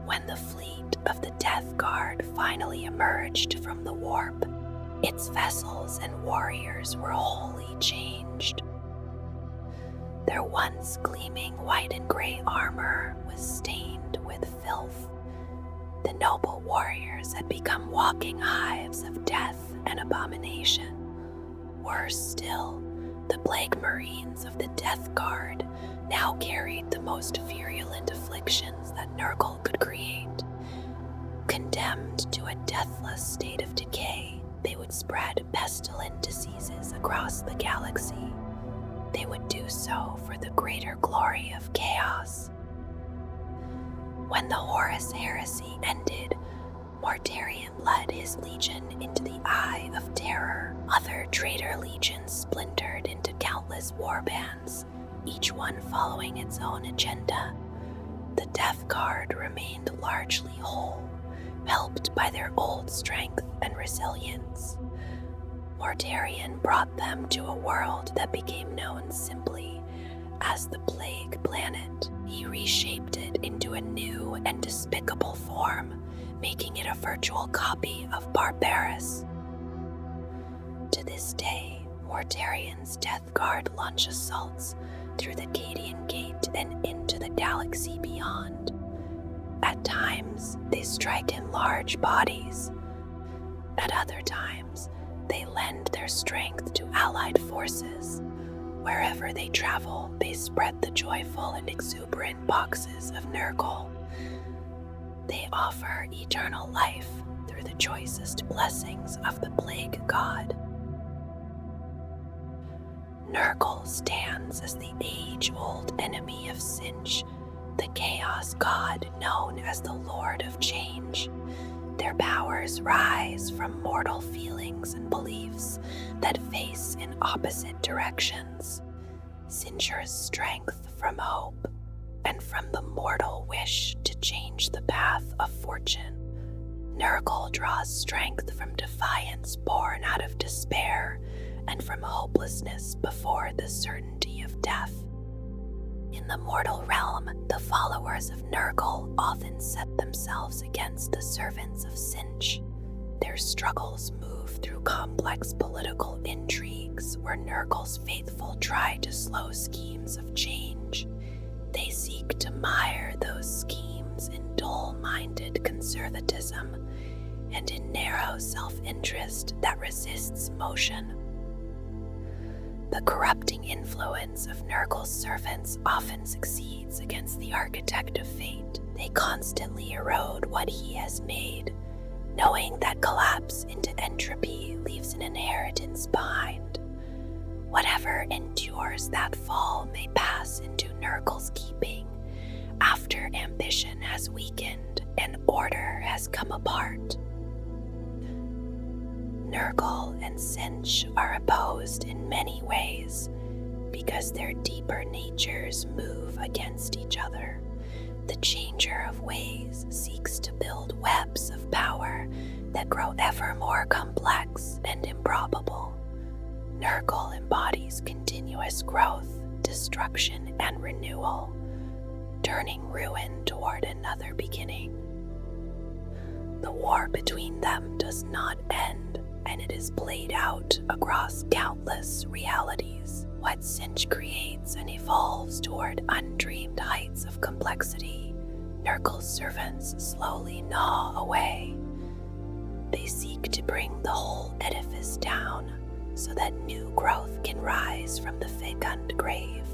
When the fleet of the Death Guard finally emerged from the warp, its vessels and warriors were wholly changed. Their once gleaming white and gray armor was stained with filth. The noble warriors had become walking hives of death and abomination. Worse still, the Plague Marines of the Death Guard now carried the most virulent afflictions that Nurgle could create. Condemned to a deathless state of decay, they would spread pestilent diseases across the galaxy. They would do so for the greater glory of chaos. When the Horus Heresy ended, Mortarion led his legion into the Eye of Terror. Other traitor legions splintered into countless warbands, each one following its own agenda. The Death Guard remained largely whole, helped by their old strength and resilience. Mortarion brought them to a world that became known simply as the Plague Planet. He reshaped it into a new and despicable form, making it a virtual copy of Barbarous. To this day, Mortarion's Death Guard launch assaults through the Cadian Gate and into the galaxy beyond. At times, they strike in large bodies. At other times, they lend their strength to allied forces. Wherever they travel, they spread the joyful and exuberant boxes of Nurgle. They offer eternal life through the choicest blessings of the Plague God. Nurgle stands as the age-old enemy of Sinch, the chaos god known as the Lord of Change. Their powers rise from mortal feelings and beliefs that face in opposite directions. Sincher's strength from hope, and from the mortal wish to change the path of fortune. Nurgle draws strength from defiance born out of despair, and from hopelessness before the certainty of death. In the mortal realm, the followers of Nurgle often set themselves against the servants of Sinch. Their struggles move through complex political intrigues where Nurgle's faithful try to slow schemes of change. They seek to mire those schemes in dull-minded conservatism and in narrow self-interest that resists motion. The corrupting influence of Nurgle's servants often succeeds against the architect of fate. They constantly erode what he has made, knowing that collapse into entropy leaves an inheritance behind. Whatever endures that fall may pass into Nurgle's keeping after ambition has weakened and order has come apart. Nurgle and Sinch are opposed in many ways because their deeper natures move against each other. The changer of ways seeks to build webs of power that grow ever more complex and improbable. Nurgle embodies continuous growth, destruction, and renewal, turning ruin toward another beginning. The war between them does not end, and it is played out across countless realities. What Sinch creates and evolves toward undreamed heights of complexity, Nurgle's servants slowly gnaw away. They seek to bring the whole edifice down so that new growth can rise from the fecund grave.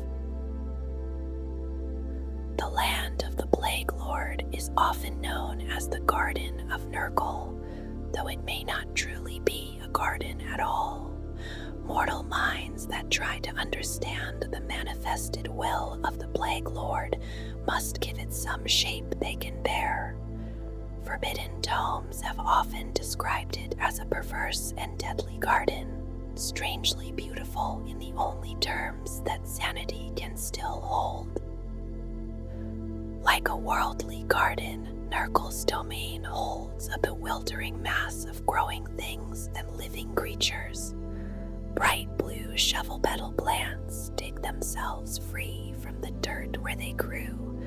The land of the Plaguelord is often known as the Garden of Nurgle, though it may not truly be a garden at all. Mortal minds that try to understand the manifested will of the Plaguelord must give it some shape they can bear. Forbidden tomes have often described it as a perverse and deadly garden, strangely beautiful in the only terms that sanity can still hold. Like a worldly garden, Nurgle's domain holds a bewildering mass of growing things and living creatures. bright blue shovel petal plants dig themselves free from the dirt where they grew,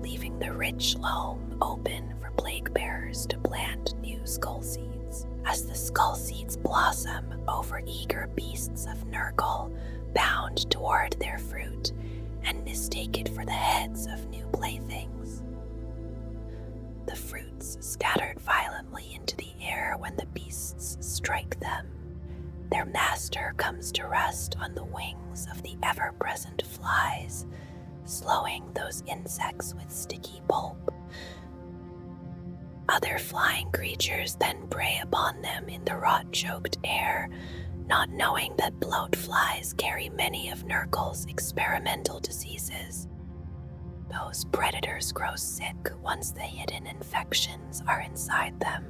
leaving the rich loam open for plague bearers to plant new skull seeds. As the skull seeds blossom, over-eager beasts of Nurgle bound toward their fruit and mistake it for the heads of new playthings. The fruits scattered violently into the air when the beasts strike them. Their master comes to rest on the wings of the ever-present flies, slowing those insects with sticky pulp. Other flying creatures then prey upon them in the rot-choked air, not knowing that bloat flies carry many of Nurgle's experimental diseases. Those predators grow sick once the hidden infections are inside them.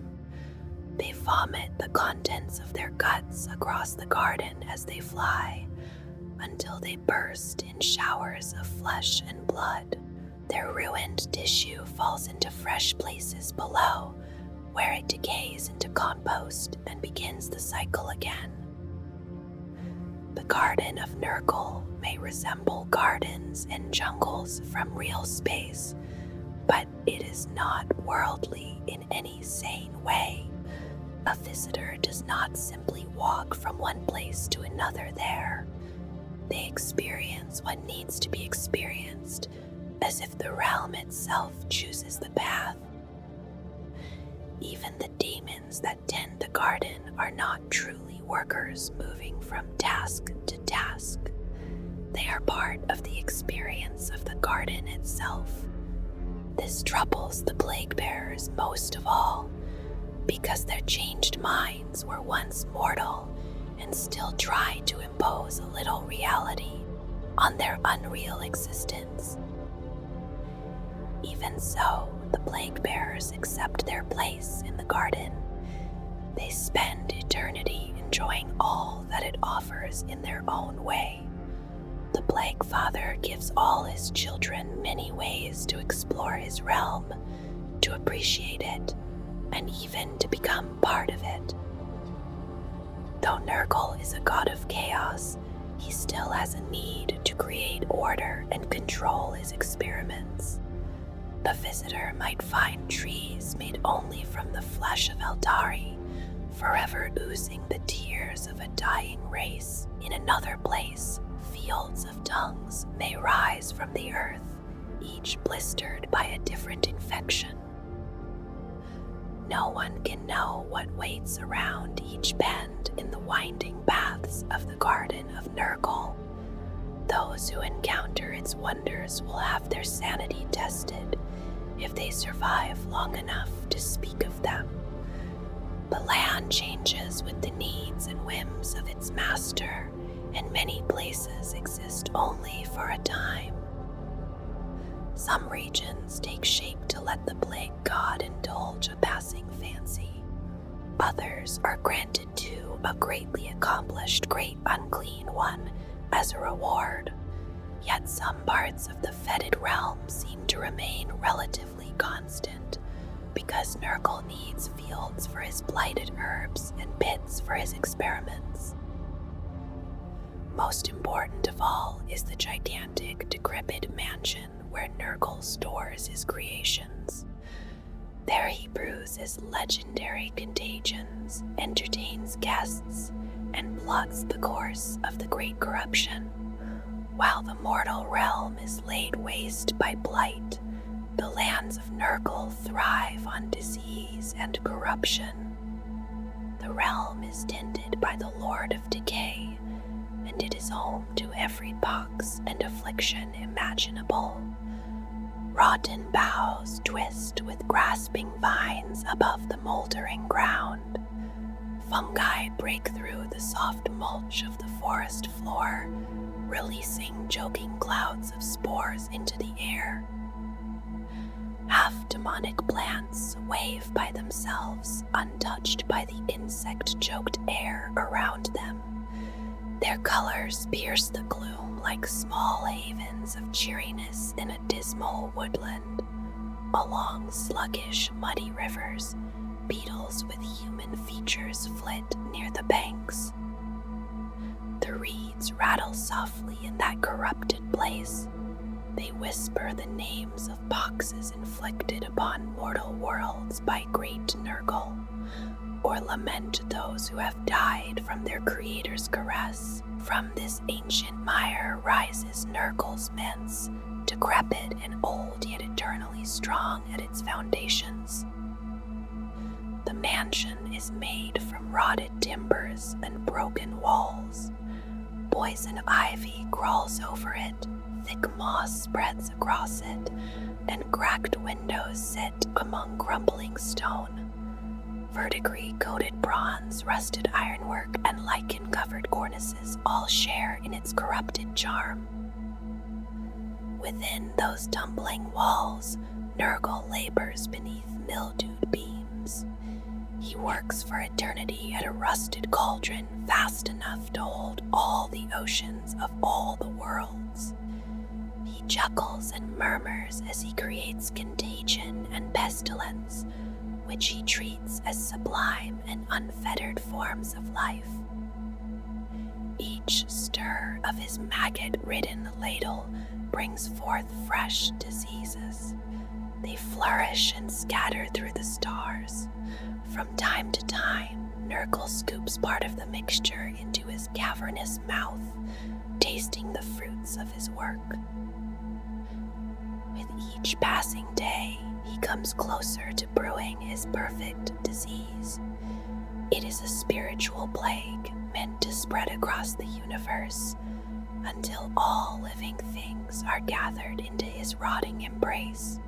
They vomit the contents of their guts across the garden as they fly, until they burst in showers of flesh and blood. Their ruined tissue falls into fresh places below, where it decays into compost and begins the cycle again. The Garden of Nurgle may resemble gardens and jungles from real space, but it is not worldly in any sane way. A visitor does not simply walk from one place to another there. They experience what needs to be experienced, as if the realm itself chooses the path. Even the demons that tend the garden are not truly workers moving from task to task. They are part of the experience of the garden itself. This troubles the plague bearers most of all, because their changed minds were once mortal and still try to impose a little reality on their unreal existence. Even so, the plague bearers accept their place in the garden. They spend eternity enjoying all that it offers in their own way. The Plague Father gives all his children many ways to explore his realm, to appreciate it, and even to become part of it. Though Nurgle is a god of chaos, he still has a need to create order and control his experiments. The visitor might find trees made only from the flesh of Eldari, forever oozing the tears of a dying race. In another place, fields of tongues may rise from the earth, each blistered by a different infection. No one can know what waits around each bend in the winding paths of the Garden of Nurgle. Those who encounter its wonders will have their sanity tested if they survive long enough to speak of them. The land changes with the needs and whims of its master, and many places exist only for a time. Some regions take shape to let the plague god indulge a passing fancy. Others are granted to a greatly accomplished great unclean one as a reward. Yet some parts of the fetid realm seem to remain relatively constant, because Nurgle needs fields for his blighted herbs and pits for his experiments. Most important of all is the gigantic, decrepit mansion where Nurgle stores his creations. There he brews his legendary contagions, entertains guests, and plots the course of the Great Corruption. While the mortal realm is laid waste by blight, the lands of Nurgle thrive on disease and corruption. The realm is tended by the Lord of Decay, and it is home to every pox and affliction imaginable. Rotten boughs twist with grasping vines above the moldering ground. Fungi break through the soft mulch of the forest floor, releasing choking clouds of spores into the air. Half-demonic plants wave by themselves, untouched by the insect-choked air around them. Their colors pierce the gloom like small havens of cheeriness in a dismal woodland. Along sluggish, muddy rivers, beetles with human features flit near the banks. the reeds rattle softly in that corrupted place, they whisper the names of poxes inflicted upon mortal worlds by great Nurgle, or lament those who have died from their creator's caress. From this ancient mire rises Nurgle's mince, decrepit and old yet eternally strong at its foundations. The mansion is made from rotted timbers and broken walls. Poison ivy crawls over it, thick moss spreads across it, and cracked windows sit among crumbling stone. Verdigris-coated bronze, rusted ironwork, and lichen-covered cornices all share in its corrupted charm. Within those tumbling walls, Nurgle labors beneath mildewed beams. He works for eternity at a rusted cauldron vast enough to hold all the oceans of all the worlds. He chuckles and murmurs as he creates contagion and pestilence, which he treats as sublime and unfettered forms of life. Each stir of his maggot-ridden ladle brings forth fresh diseases. They flourish and scatter through the stars. From time to time, Nurgle scoops part of the mixture into his cavernous mouth, tasting the fruits of his work. With each passing day, he comes closer to brewing his perfect disease. It is a spiritual plague meant to spread across the universe until all living things are gathered into his rotting embrace.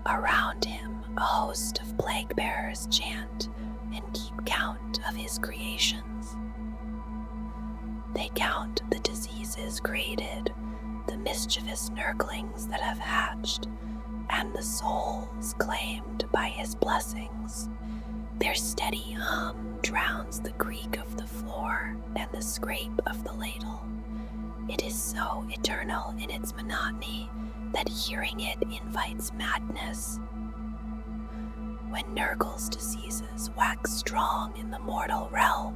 Around him, a host of plague bearers chant and keep count of his creations. They count the diseases created, the mischievous Nurglings that have hatched, and the souls claimed by his blessings. Their steady hum drowns the creak of the floor and the scrape of the ladle. It is so eternal in its monotony that hearing it invites madness. When Nurgle's diseases wax strong in the mortal realm,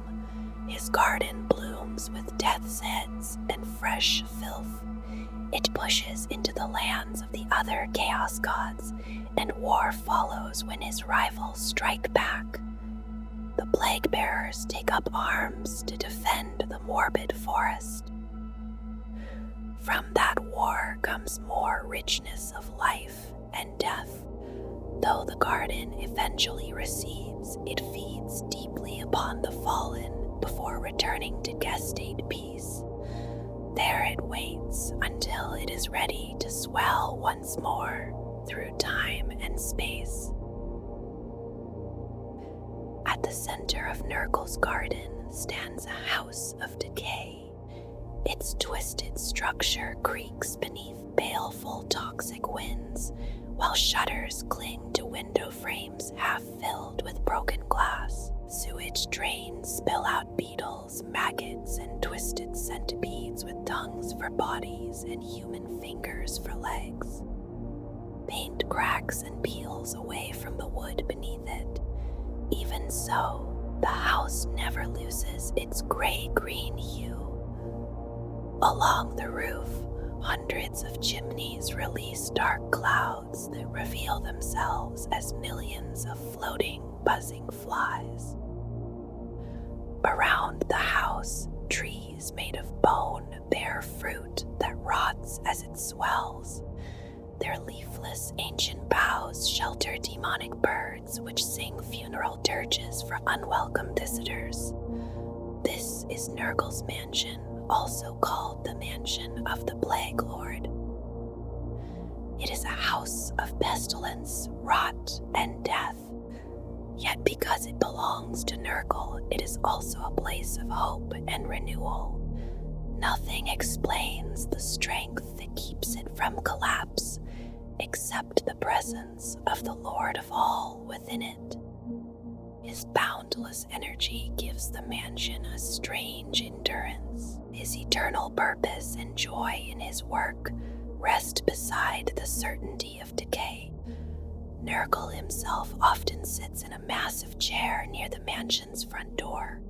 his garden blooms with death's heads and fresh filth. It pushes into the lands of the other Chaos Gods, and war follows when his rivals strike back. The Plague Bearers take up arms to defend the Morbid forest. From that war comes more richness of life and death. Though the garden eventually recedes, it feeds deeply upon the fallen before returning to gestate peace. There it waits until it is ready to swell once more through time and space. At the center of Nurgle's garden stands a house of decay. Its twisted structure creaks beneath baleful toxic winds, while shutters cling to window frames half filled with broken glass. Sewage drains spill out beetles, maggots, and twisted centipedes with tongues for bodies and human fingers for legs. Paint cracks and peels away from the wood beneath it. Even so, the house never loses its gray-green hue. Along the roof, hundreds of chimneys release dark clouds that reveal themselves as millions of floating, buzzing flies. Around the house, trees made of bone bear fruit that rots as it swells. Their leafless ancient boughs shelter demonic birds which sing funeral dirges for unwelcome visitors. This is Nurgle's mansion, also called the Mansion of the Plaguelord. It is a house of pestilence, rot, and death. Yet because it belongs to Nurgle, it is also a place of hope and renewal. Nothing explains the strength that keeps it from collapse, except the presence of the Lord of all within it. His boundless energy gives the mansion a strange endurance. His eternal purpose and joy in his work rest beside the certainty of decay. Nurgle himself often sits in a massive chair near the mansion's front door.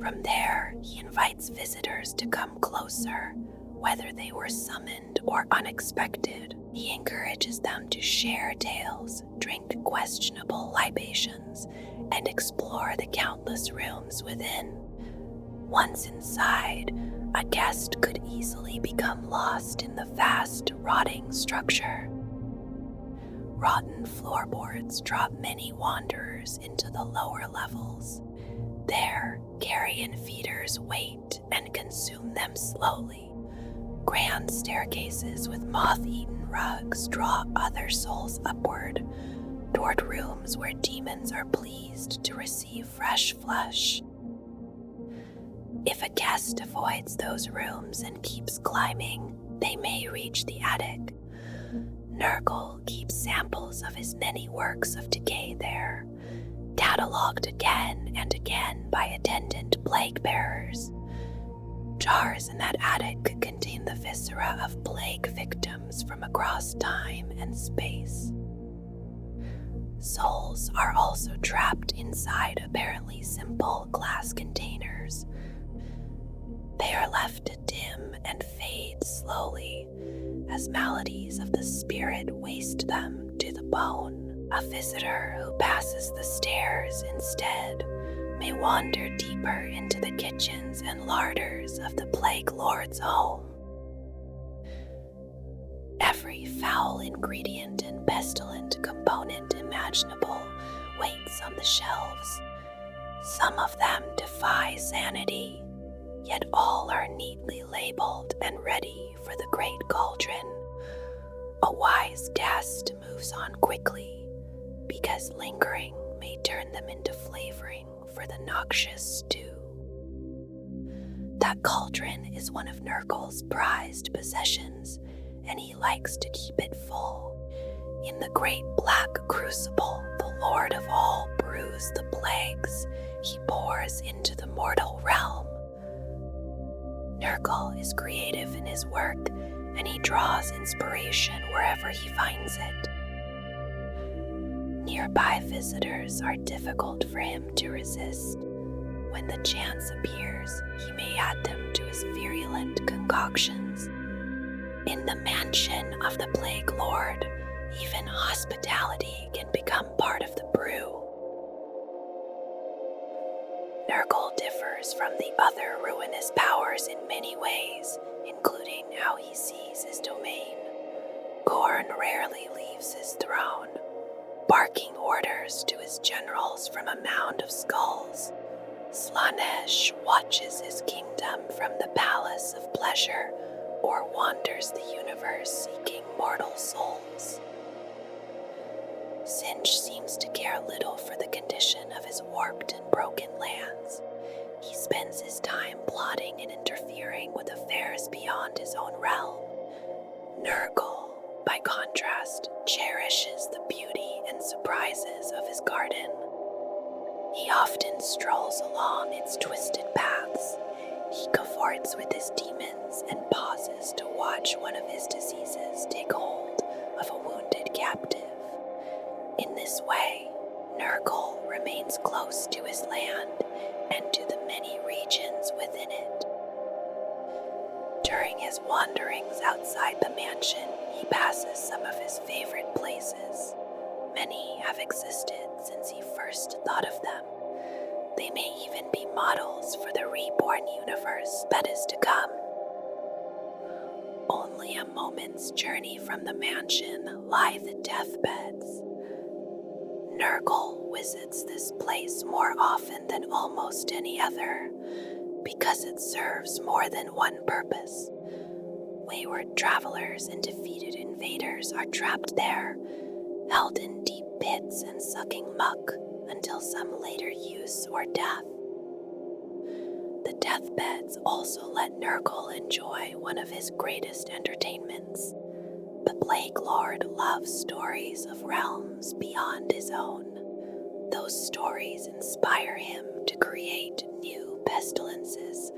From there, he invites visitors to come closer, whether they were summoned or unexpected. He encourages them to share tales, drink questionable libations, and explore the countless rooms within. Once inside, a guest could easily become lost in the vast, rotting structure. Rotten floorboards drop many wanderers into the lower levels. There, carrion feeders wait and consume them slowly. Grand staircases with moth-eaten rugs draw other souls upward, toward rooms where demons are pleased to receive fresh flesh. If a guest avoids those rooms and keeps climbing, they may reach the attic. Nurgle keeps samples of his many works of decay there, catalogued again and again by attendant plague bearers. Jars in that attic could contain the viscera of plague victims from across time and space. Souls are also trapped inside apparently simple glass containers. They are left to dim and fade slowly as maladies of the spirit waste them to the bone. A visitor who passes the stairs instead may wander deeper into the kitchens and larders of the Plaguelord's home. Every foul ingredient and pestilent component imaginable waits on the shelves. Some of them defy sanity, yet all are neatly labeled and ready for the great cauldron. A wise guest moves on quickly, because lingering may turn them into flavoring for the noxious stew. That cauldron is one of Nurgle's prized possessions, and he likes to keep it full. In the great black crucible, the Lord of all brews the plagues he pours into the mortal realm. Nurgle is creative in his work, and he draws inspiration wherever he finds it. Nearby visitors are difficult for him to resist. When the chance appears, he may add them to his virulent concoctions. In the mansion of the Plaguelord, even hospitality can become part of the brew. Nurgle differs from the other ruinous powers in many ways, including how he sees his domain. Khorne rarely leaves his throne, barking orders to his generals from a mound of skulls. Slaanesh watches his kingdom from the palace of pleasure, or wanders the universe seeking mortal souls. Sinch seems to care little for the condition of his warped and broken lands. He spends his time plotting and interfering with affairs beyond his own realm. Nurgle, by contrast, cherishes the beauty and surprises of his garden. He often strolls along its twisted paths. He cavorts with his demons and pauses to watch one of his diseases take hold of a wounded captive. In this way, Nurgle remains close to his land and to the many regions within it. During his wanderings outside the mansion, he passes some of his favorite places. Many have existed since he first thought of them. They may even be models for the reborn universe that is to come. Only a moment's journey from the mansion lie the deathbeds. Nurgle visits this place more often than almost any other, because it serves more than one purpose. Wayward travelers and defeated invaders are trapped there, held in deep pits and sucking muck until some later use or death. The deathbeds also let Nurgle enjoy one of his greatest entertainments. The Plaguelord loves stories of realms beyond his own. Those stories inspire him to create new pestilences,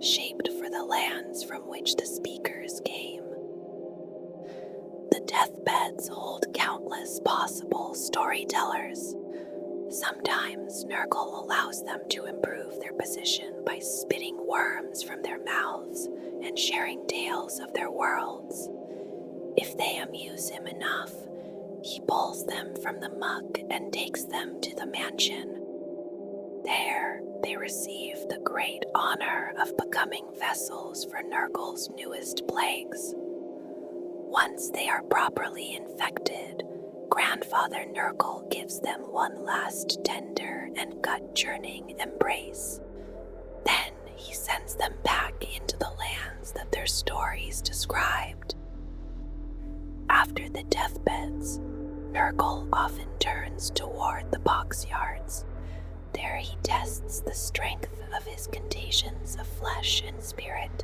shaped for the lands from which the speakers came. The deathbeds hold countless possible storytellers. Sometimes Nurgle allows them to improve their position by spitting worms from their mouths and sharing tales of their worlds. If they amuse him enough, he pulls them from the muck and takes them to the mansion. There, they receive the great honor of becoming vessels for Nurgle's newest plagues. Once they are properly infected, Grandfather Nurgle gives them one last tender and gut-churning embrace. Then he sends them back into the lands that their stories described. After the deathbeds, Nurgle often turns toward the boxyards. There he tests the strength of his contagions of flesh and spirit.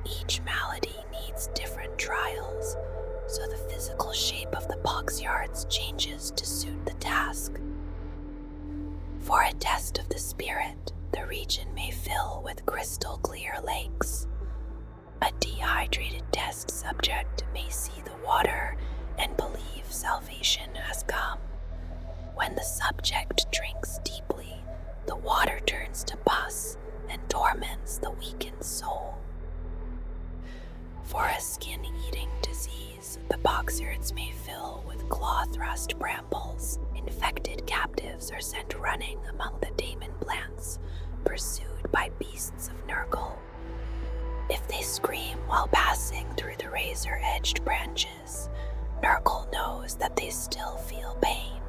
Each malady needs different trials, so the physical shape of the boxyards changes to suit the task. For a test of the spirit, the region may fill with crystal clear lakes. A dehydrated test subject may see the water and believe salvation has come. When the subject drinks deeply, the water turns to pus and torments the weakened soul. For a skin-eating disease, the boxyards may fill with claw-thrust brambles. Infected captives are sent running among the Daemon plants, pursued by beasts of Nurgle. If they scream while passing through the razor-edged branches, Nurgle knows that they still feel pain.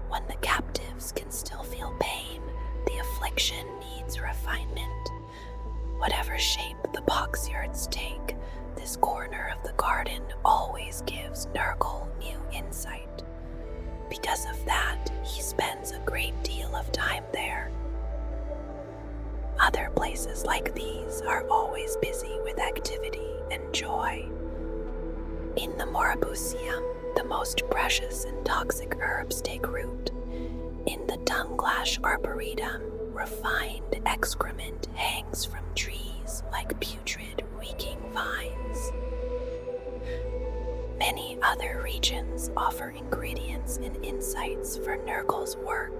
When the captives can still feel pain, the affliction needs refinement. Whatever shape the boxyards take, this corner of the garden always gives Nurgle new insight. Because of that, he spends a great deal of time there. Other places like these are always busy with activity and joy. In the Morabusium, the most precious and toxic herbs take root. In the Nurglysh Arboretum, refined excrement hangs from trees like putrid, reeking vines. Many other regions offer ingredients and insights for Nurgle's work.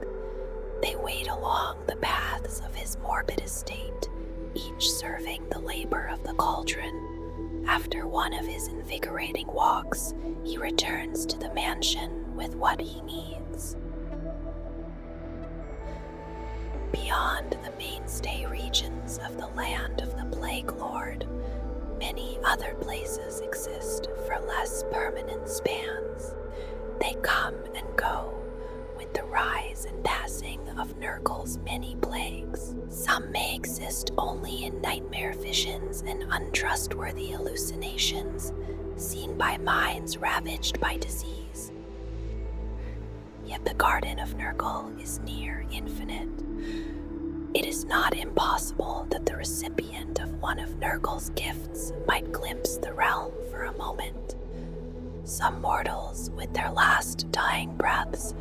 They wade along the paths of his morbid estate, each serving the labor of the cauldron. After one of his invigorating walks, he returns to the mansion with what he needs. Beyond the mainstay regions of the land of the Plaguelord, many other places exist for less permanent spans. They come and go with the rise and passing of Nurgle's many plagues. Some may exist only in nightmare visions and untrustworthy hallucinations, seen by minds ravaged by disease. Yet the Garden of Nurgle is near infinite. It is not impossible that the recipient of one of Nurgle's gifts might glimpse the realm for a moment. Some mortals, with their last dying breaths,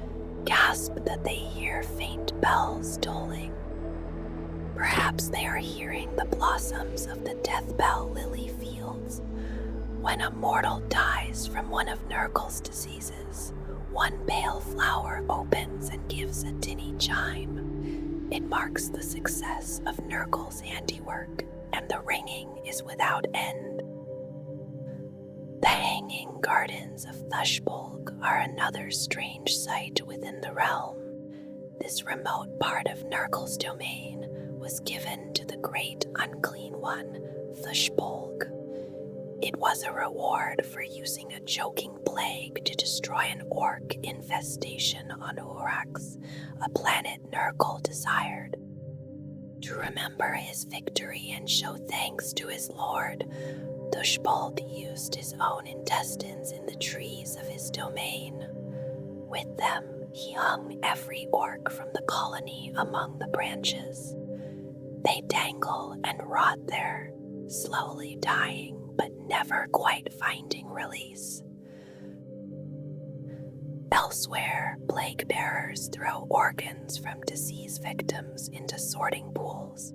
gasp that they hear faint bells tolling. Perhaps they are hearing the blossoms of the death bell lily fields. When a mortal dies from one of Nurgle's diseases, one pale flower opens and gives a tinny chime. It marks the success of Nurgle's handiwork, and the ringing is without end. The hanging gardens of Thushbolg are another strange sight within the realm. This remote part of Nurgle's domain was given to the great unclean one, Thushbolg. It was a reward for using a choking plague to destroy an orc infestation on Horax, a planet Nurgle desired. To remember his victory and show thanks to his lord, Thushbolg used his own intestines in the trees of his domain. With them, he hung every orc from the colony among the branches. They dangle and rot there, slowly dying, but never quite finding release. Elsewhere, plague bearers throw organs from disease victims into sorting pools.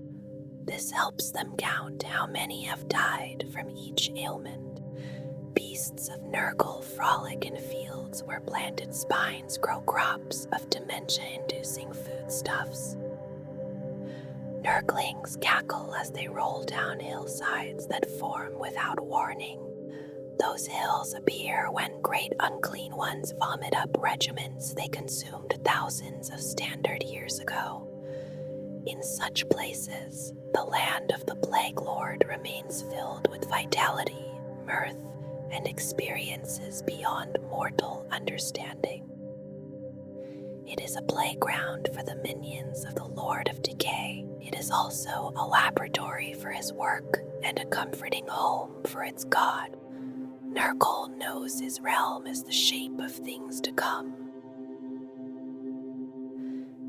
This helps them count how many have died from each ailment. Beasts of Nurgle frolic in fields fields where planted spines grow crops of dementia-inducing foodstuffs. Nurglings cackle as they roll down hillsides that form without warning. Those hills appear when great unclean ones vomit up regiments they consumed thousands of standard years ago. In such places, the land of the Plaguelord remains filled with vitality, mirth, and experiences beyond mortal understanding. It is a playground for the minions of the Lord of Decay. It is also a laboratory for his work and a comforting home for its god. Nurgle knows his realm is the shape of things to come.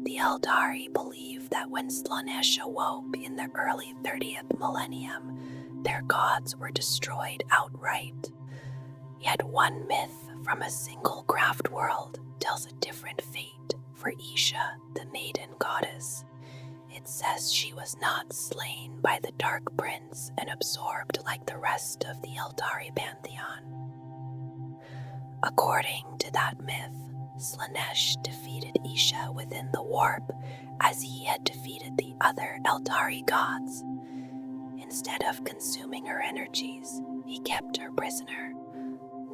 The Eldari believe that when Slaanesh awoke in the early 30th millennium, their gods were destroyed outright. Yet one myth from a single craft world tells a different fate for Isha, the Maiden goddess. It says she was not slain by the Dark Prince and absorbed like the rest of the Eldari pantheon. According to that myth, Slaanesh defeated Isha within the warp as he had defeated the other Eldari gods. Instead of consuming her energies, he kept her prisoner.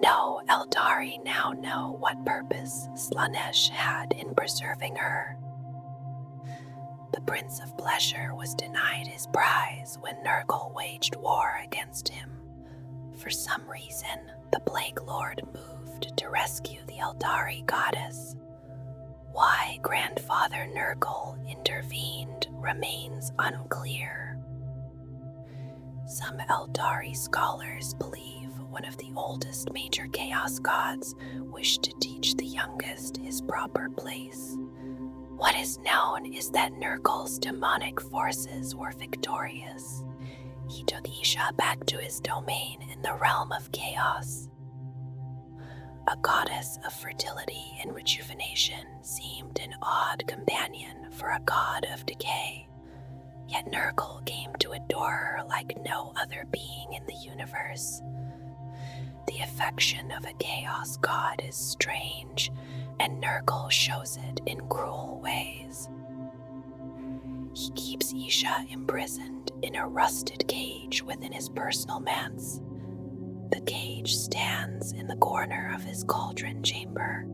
No Eldari now know what purpose Slaanesh had in preserving her. The Prince of Pleasure was denied his prize when Nurgle waged war against him. For some reason, the Plaguelord moved to rescue the Eldari goddess. Why Grandfather Nurgle intervened remains unclear. Some Eldari scholars believe one of the oldest major chaos gods wished to teach the youngest his proper place. What is known is that Nurgle's demonic forces were victorious. He took Isha back to his domain in the realm of chaos. A goddess of fertility and rejuvenation seemed an odd companion for a god of decay. Yet Nurgle came to adore her like no other being in the universe. The affection of a chaos god is strange, and Nurgle shows it in cruel ways. He keeps Isha imprisoned in a rusted cage within his personal manse. The cage stands in the corner of his cauldron chamber.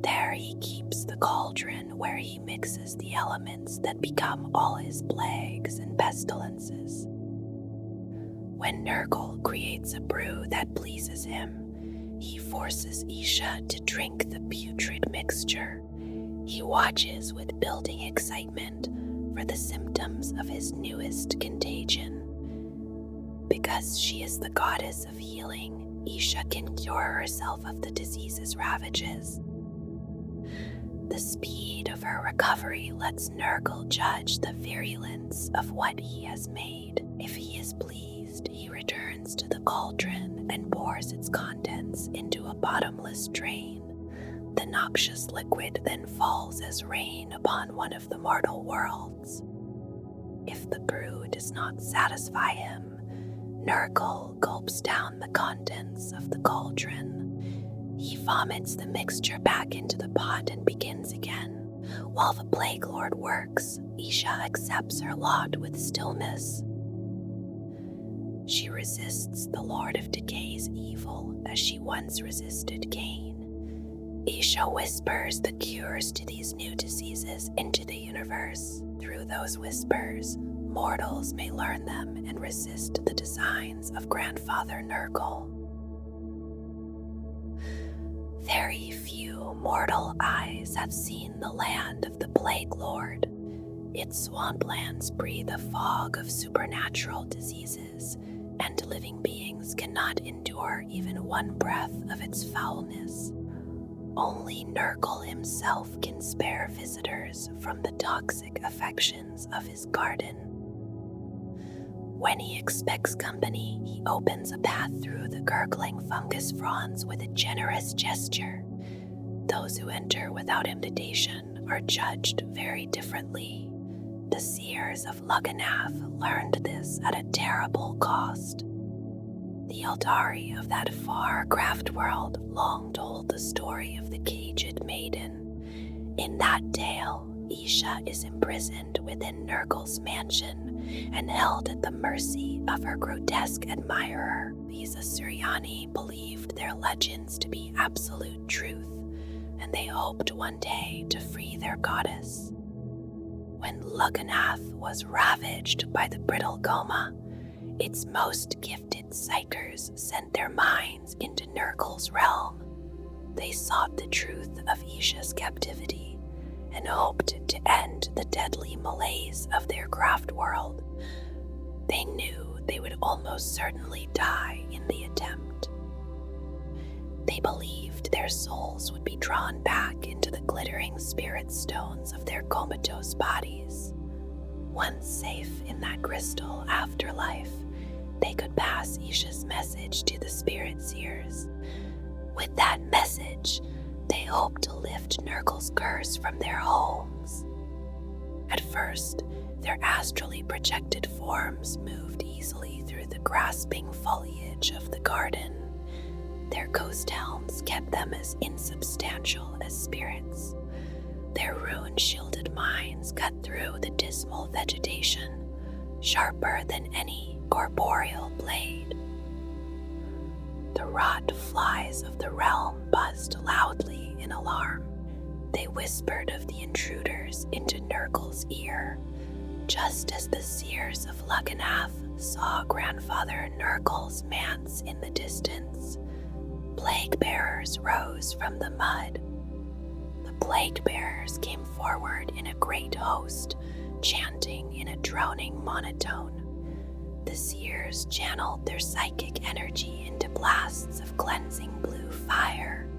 There he keeps the cauldron where he mixes the elements that become all his plagues and pestilences. When Nurgle creates a brew that pleases him, he forces Isha to drink the putrid mixture. He watches with building excitement for the symptoms of his newest contagion. Because she is the goddess of healing, Isha can cure herself of the disease's ravages. The speed of her recovery lets Nurgle judge the virulence of what he has made. If he is pleased, he returns to the cauldron and pours its contents into a bottomless drain. The noxious liquid then falls as rain upon one of the mortal worlds. If the brew does not satisfy him, Nurgle gulps down the contents of the cauldron. He vomits the mixture back into the pot and begins again. While the Plaguelord works, Isha accepts her lot with stillness. She resists the Lord of Decay's evil as she once resisted Cain. Isha whispers the cures to these new diseases into the universe. Through those whispers, mortals may learn them and resist the designs of Grandfather Nurgle. Very few mortal eyes have seen the land of the Plaguelord. Its swamplands breathe a fog of supernatural diseases, and living beings cannot endure even one breath of its foulness. Only Nurgle himself can spare visitors from the toxic affections of his garden. When he expects company, he opens a path through the gurgling fungus fronds with a generous gesture. Those who enter without invitation are judged very differently. The seers of Lugganath learned this at a terrible cost. The Eldari of that far craft world long told the story of the caged maiden. In that tale, Isha is imprisoned within Nurgle's mansion and held at the mercy of her grotesque admirer. These Asuryani believed their legends to be absolute truth, and they hoped one day to free their goddess. When Lugganath was ravaged by the brittle Goma, its most gifted psychers sent their minds into Nurgle's realm. They sought the truth of Isha's captivity and hoped to end the deadly malaise of their craft world. They knew they would almost certainly die in the attempt. They believed their souls would be drawn back into the glittering spirit stones of their comatose bodies. Once safe in that crystal afterlife, they could pass Isha's message to the spirit seers. With that message, they hoped to lift Nurgle's curse from their homes. At first, their astrally projected forms moved easily through the grasping foliage of the garden. Their ghost helms kept them as insubstantial as spirits. Their rune-shielded minds cut through the dismal vegetation, sharper than any corporeal blade. The rot flies of the realm buzzed loudly in alarm. They whispered of the intruders into Nurgle's ear, just as the seers of Lugganath saw Grandfather Nurgle's manse in the distance. Plague bearers rose from the mud. The plague bearers came forward in a great host, chanting in a droning monotone. The seers channeled their psychic energy into blasts of cleansing blue fire.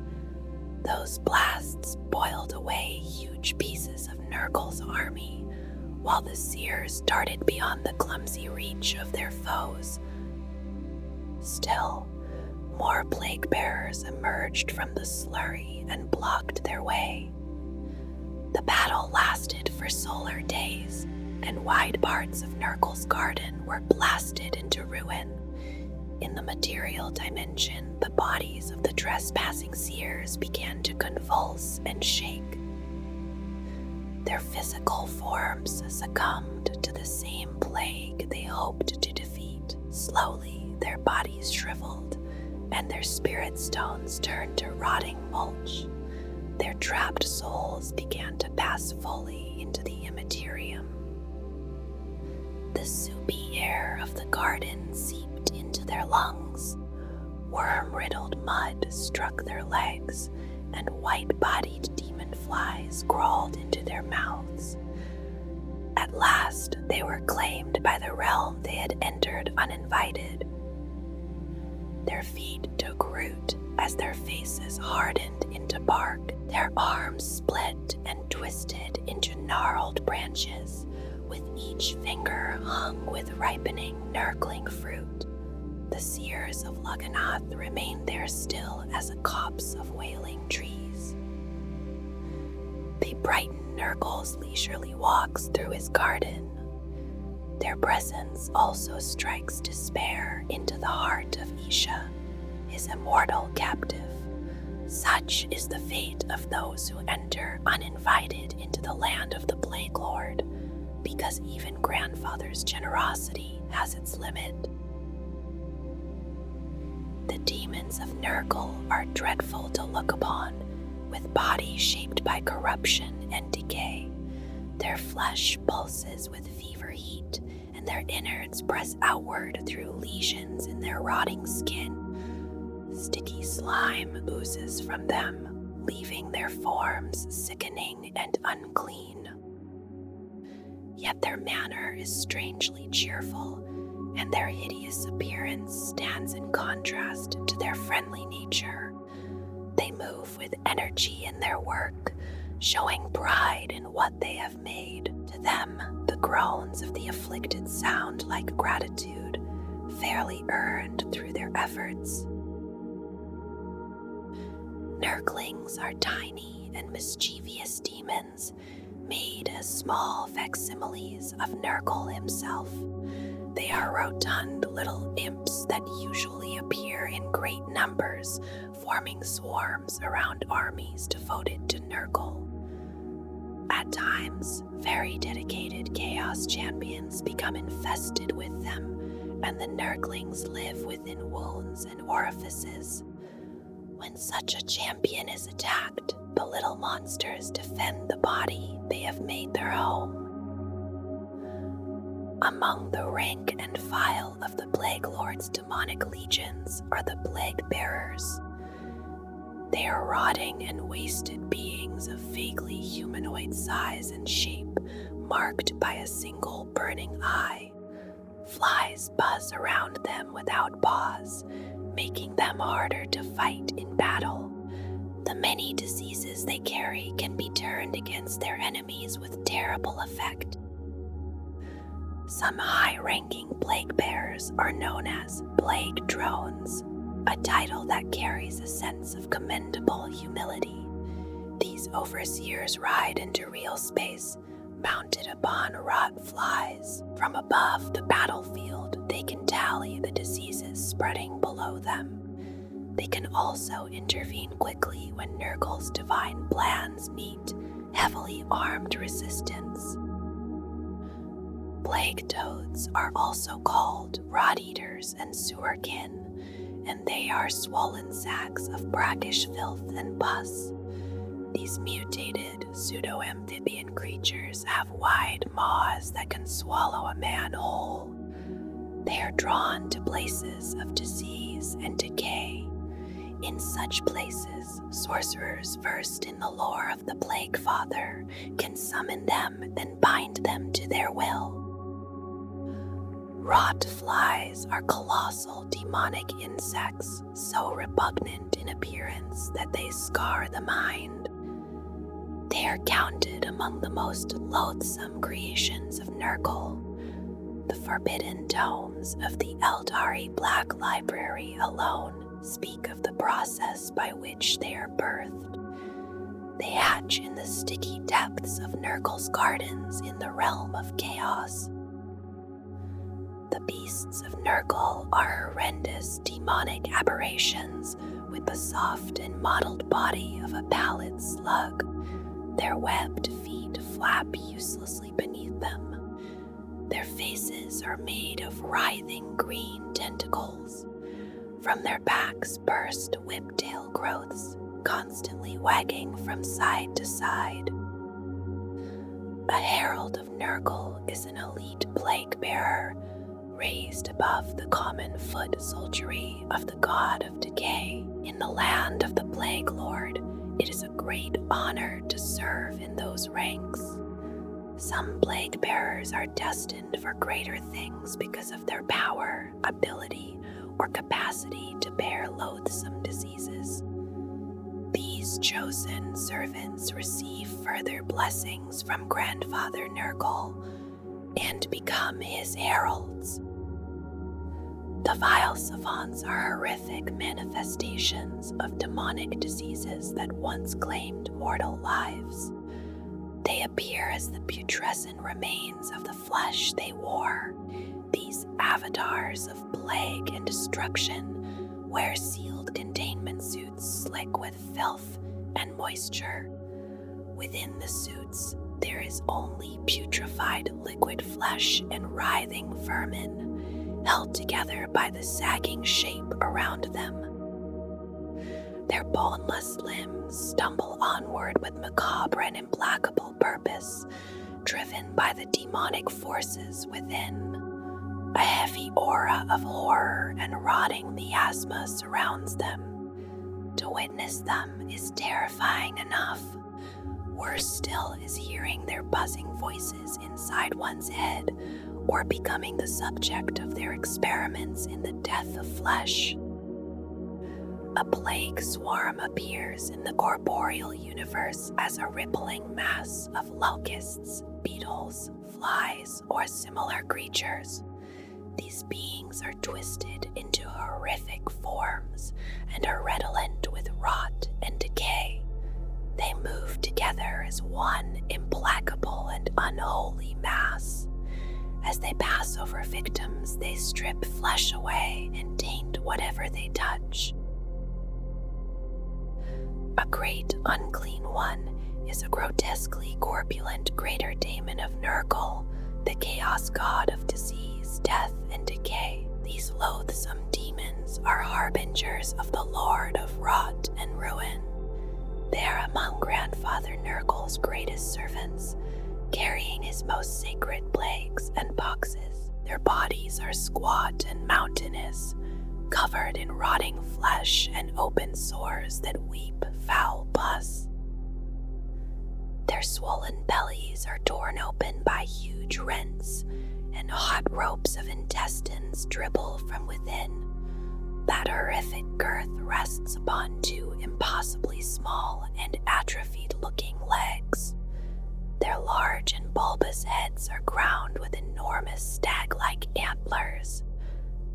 Those blasts boiled away huge pieces of Nurgle's army, while the seers darted beyond the clumsy reach of their foes. Still, more plague bearers emerged from the slurry and blocked their way. The battle lasted for solar days, and wide parts of Nurgle's garden were blasted into ruin. In the material dimension, the bodies of the trespassing seers began to convulse and shake. Their physical forms succumbed to the same plague they hoped to defeat. Slowly, their bodies shriveled, and their spirit stones turned to rotting mulch. Their trapped souls began to pass fully into the immaterium. The soupy air of the garden seeped into their lungs. Worm-riddled mud struck their legs, and white-bodied demon flies crawled into their mouths. At last, they were claimed by the realm they had entered uninvited. Their feet took root as their faces hardened into bark. Their arms split and twisted into gnarled branches, with each finger hung with ripening, nurgling fruit. The seers of Lugganath remained there still as a copse of wailing trees. They brighten Nurgle's leisurely walks through his garden. Their presence also strikes despair into the heart of Isha, his immortal captive. Such is the fate of those who enter uninvited into the land of the Plaguelord, because even Grandfather's generosity has its limit. The demons of Nurgle are dreadful to look upon, with bodies shaped by corruption and decay. Their flesh pulses with fever heat, and their innards press outward through lesions in their rotting skin. Sticky slime oozes from them, leaving their forms sickening and unclean. Yet their manner is strangely cheerful, and their hideous appearance stands in contrast to their friendly nature. They move with energy in their work, showing pride in what they have made. To them, the groans of the afflicted sound like gratitude, fairly earned through their efforts. Nurglings are tiny and mischievous demons, made as small facsimiles of Nurgle himself. They are rotund little imps that usually appear in great numbers, forming swarms around armies devoted to Nurgle. At times, very dedicated Chaos champions become infested with them, and the Nurglings live within wounds and orifices. When such a champion is attacked, the little monsters defend the body they have made their home. Among the rank and file of the Plaguelord's demonic legions are the Plague Bearers. They are rotting and wasted beings of vaguely humanoid size and shape, marked by a single burning eye. Flies buzz around them without pause, making them harder to fight in battle. The many diseases they carry can be turned against their enemies with terrible effect. Some high-ranking plague bearers are known as plague drones, a title that carries a sense of commendable humility. These overseers ride into real space, mounted upon rot flies. From above the battlefield, they can tally the diseases spreading below them. They can also intervene quickly when Nurgle's divine plans meet heavily armed resistance. Plague toads are also called rot-eaters and sewerkin, and they are swollen sacks of brackish filth and pus. These mutated pseudo-amphibian creatures have wide maws that can swallow a man whole. They are drawn to places of disease and decay. In such places, sorcerers versed in the lore of the Plague Father can summon them and bind them to their will. Rot flies are colossal demonic insects, so repugnant in appearance that they scar the mind. They are counted among the most loathsome creations of Nurgle. The forbidden tomes of the Eldari Black Library alone speak of the process by which they are birthed. They hatch in the sticky depths of Nurgle's gardens in the realm of chaos. The beasts of Nurgle are horrendous demonic aberrations with the soft and mottled body of a pallid slug. Their webbed feet flap uselessly beneath them. Their faces are made of writhing green tentacles. From their backs burst whiptail growths, constantly wagging from side to side. A herald of Nurgle is an elite plague bearer, raised above the common foot soldiery of the god of Decay. In the land of the Plaguelord, it is a great honor to serve in those ranks. Some plague bearers are destined for greater things because of their power, ability, or capacity to bear loathsome diseases. These chosen servants receive further blessings from Grandfather Nurgle and become his heralds. The vile savants are horrific manifestations of demonic diseases that once claimed mortal lives. They appear as the putrescent remains of the flesh they wore. These avatars of plague and destruction wear sealed containment suits slick with filth and moisture. Within the suits, there is only putrefied liquid flesh and writhing vermin, held together by the sagging shape around them. Their boneless limbs stumble onward with macabre and implacable purpose, driven by the demonic forces within. A heavy aura of horror and rotting miasma surrounds them. To witness them is terrifying enough. Worse still is hearing their buzzing voices inside one's head, or becoming the subject of their experiments in the death of flesh. A plague swarm appears in the corporeal universe as a rippling mass of locusts, beetles, flies, or similar creatures. These beings are twisted into horrific forms and are redolent with rot and decay. They move together as one implacable and unholy mass. As they pass over victims, they strip flesh away and taint whatever they touch. A great unclean one is a grotesquely corpulent greater daemon of Nurgle, the chaos god of disease, death, and decay. These loathsome demons are harbingers of the Lord of rot and ruin. They are among Grandfather Nurgle's greatest servants, carrying his most sacred plagues and boxes. Their bodies are squat and mountainous, covered in rotting flesh and open sores that weep foul pus. Their swollen bellies are torn open by huge rents, and hot ropes of intestines dribble from within. That horrific girth rests upon two impossibly small and atrophied-looking legs. Their large and bulbous heads are crowned with enormous stag-like antlers.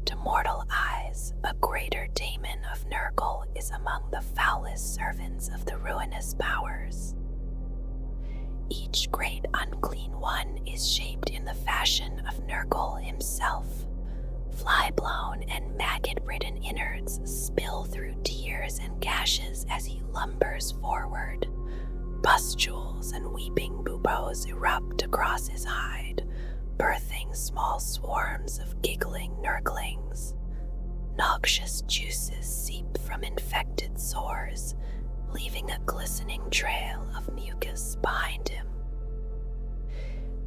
To mortal eyes, a greater daemon of Nurgle is among the foulest servants of the ruinous powers. Each great unclean one is shaped in the fashion of Nurgle himself. Fly-blown and maggot-ridden innards spill through tears and gashes as he lumbers forward. Pustules and weeping buboes erupt across his hide, birthing small swarms of giggling Nurglings. Noxious juices seep from infected sores, leaving a glistening trail of mucus behind him.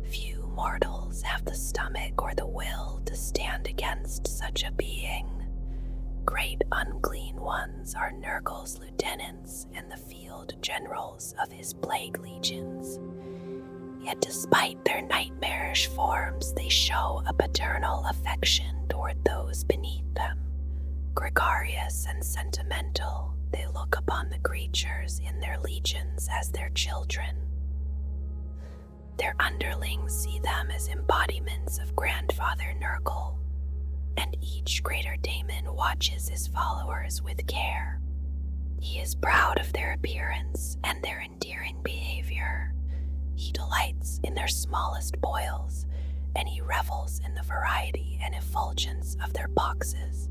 Few mortals have the stomach or the will to stand against such a being. Great unclean ones are Nurgle's lieutenants and the field generals of his plague legions. Yet despite their nightmarish forms, they show a paternal affection toward those beneath them. Gregarious and sentimental, they look upon the creatures in their legions as their children. Their underlings see them as embodiments of Grandfather Nurgle, and each greater daemon watches his followers with care. He is proud of their appearance and their endearing behavior. He delights in their smallest boils, and he revels in the variety and effulgence of their boxes.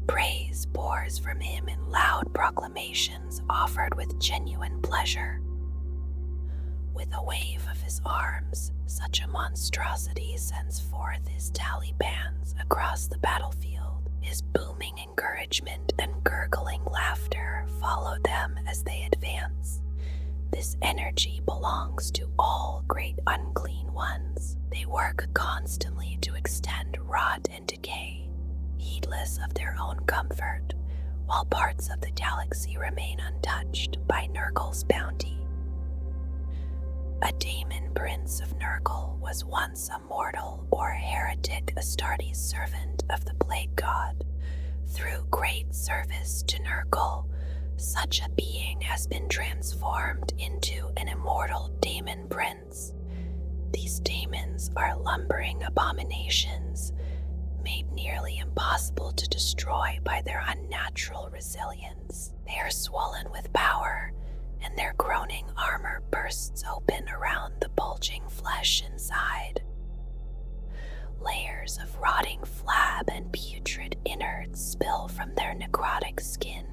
Praise pours from him in loud proclamations offered with genuine pleasure. With a wave of his arms, such a monstrosity sends forth his tally bands across the battlefield. His booming encouragement and gurgling laughter follow them as they advance. This energy belongs to all great unclean ones. They work constantly to extend rot and decay, heedless of their own comfort, while parts of the galaxy remain untouched by Nurgle's bounty. A daemon prince of Nurgle was once a mortal or heretic Astartes servant of the plague god. Through great service to Nurgle, such a being has been transformed into an immortal daemon prince. These daemons are lumbering abominations, made nearly impossible to destroy by their unnatural resilience. They are swollen with power, and their groaning armor bursts open around the bulging flesh inside. Layers of rotting flab and putrid innards spill from their necrotic skin.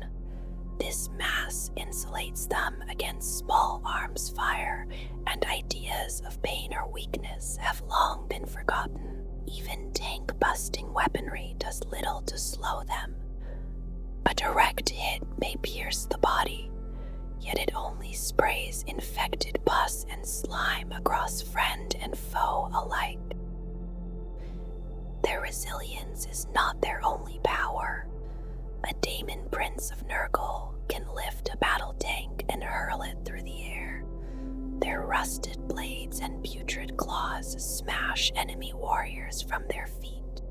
This mass insulates them against small arms fire, and ideas of pain or weakness have long been forgotten. Even tank-busting weaponry does little to slow them. A direct hit may pierce the body, yet it only sprays infected pus and slime across friend and foe alike. Their resilience is not their only power. A daemon prince of Nurgle can lift a battle tank and hurl it through the air. Their rusted blades and putrid claws smash enemy warriors from their feet.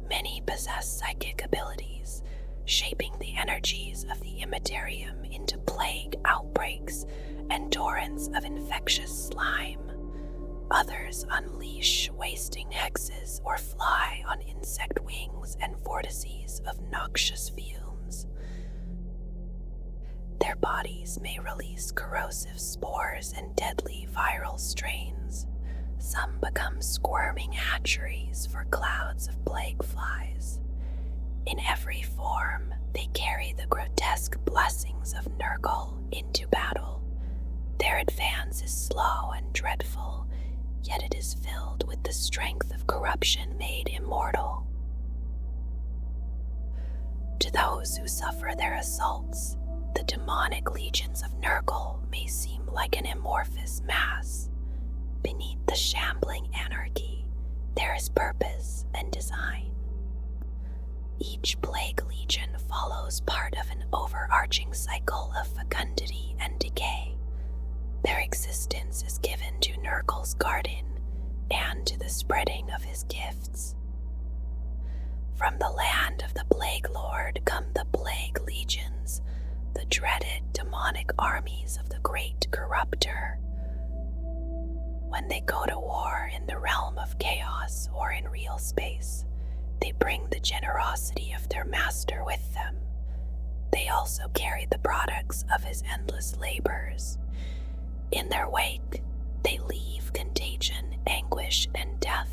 Many possess psychic abilities, shaping the energies of the Imperium into plague outbreaks and torrents of infectious slime. Others unleash wasting hexes or fly on insect wings and vortices of noxious fumes. Their bodies may release corrosive spores and deadly viral strains. Some become squirming hatcheries for clouds of plague flies. In every form, they carry the grotesque blessings of Nurgle into battle. Their advance is slow and dreadful, yet it is filled with the strength of corruption made immortal. To those who suffer their assaults, the demonic legions of Nurgle may seem like an amorphous mass. Beneath the shambling anarchy, there is purpose and design. Each plague legion follows part of an overarching cycle of fecundity and decay. Their existence is given to Nurgle's garden and to the spreading of his gifts. From the land of the Plaguelord come the Plague Legions, the dreaded demonic armies of the great corruptor. When they go to war in the realm of chaos or in real space, they bring the generosity of their master with them. They also carry the products of his endless labors. In their wake, they leave contagion, anguish, and death.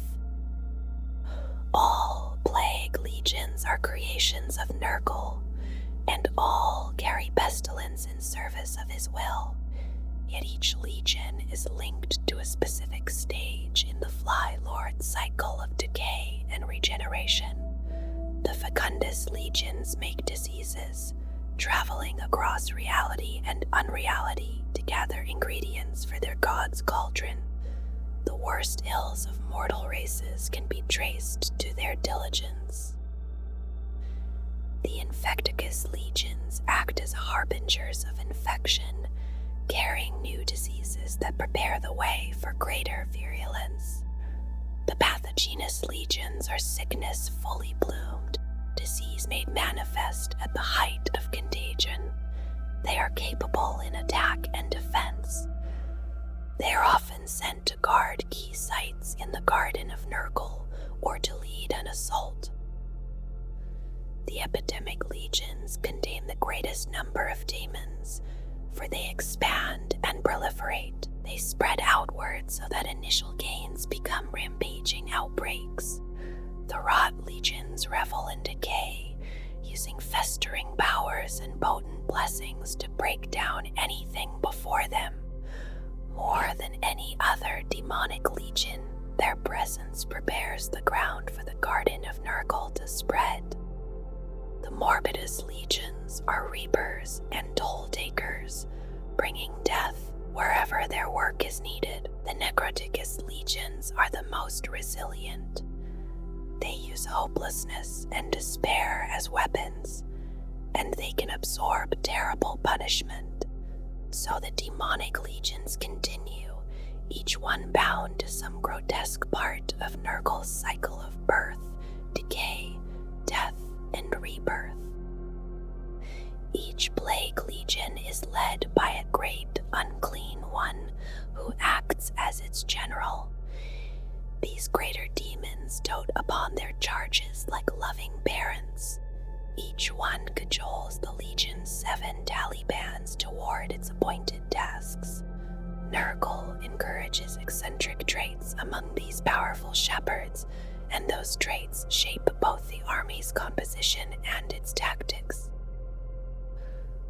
All plague legions are creations of Nurgle, and all carry pestilence in service of his will. Yet each legion is linked to a specific stage in the Fly Lord's cycle of decay and regeneration. The fecundous legions make diseases, traveling across reality and unreality to gather ingredients for their god's cauldron. The worst ills of mortal races can be traced to their diligence. The Infecticus legions act as harbingers of infection, carrying new diseases that prepare the way for greater virulence. The Pathogenous legions are sickness fully bloomed, disease made manifest at the height of contagion. They are capable in attack and defense. They are often sent to guard key sites in the Garden of Nurgle or to lead an assault. The Epidemic legions contain the greatest number of daemons, for they expand and proliferate. They spread outward so that initial gains become rampaging outbreaks. The Rot legions revel in decay, using festering powers and potent blessings to break down anything before them. More than any other demonic legion, their presence prepares the ground for the Garden of Nurgle to spread. The Morbidus legions are reapers and toll takers, bringing death wherever their work is needed. The Necroticus legions are the most resilient. They use hopelessness and despair as weapons, and they can absorb terrible punishment. So the demonic legions continue, each one bound to some grotesque part of Nurgle's cycle of birth, decay, death, and rebirth. Each plague legion is led by a great unclean one who acts as its general. These greater demons dote upon their charges like loving parents. Each one cajoles the legion's 7 Talibans toward its appointed tasks. Nurgle encourages eccentric traits among these powerful shepherds, and those traits shape both the army's composition and its tactics.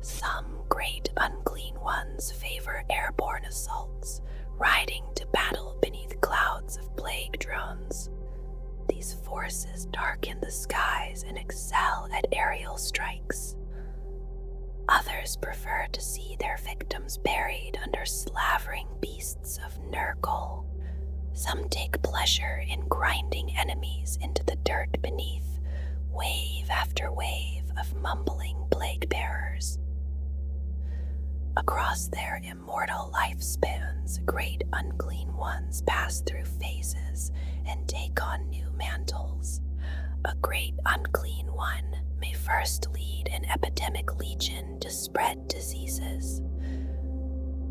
Some great unclean ones favor airborne assaults, riding to battle beneath clouds of plague drones. These forces darken the skies and excel at aerial strikes. Others prefer to see their victims buried under slavering beasts of Nurgle. Some take pleasure in grinding enemies into the dirt beneath, wave after wave of mumbling plague bearers. Across their immortal lifespans, great unclean ones pass through phases and take on new mantles. A great unclean one may first lead an epidemic legion to spread diseases.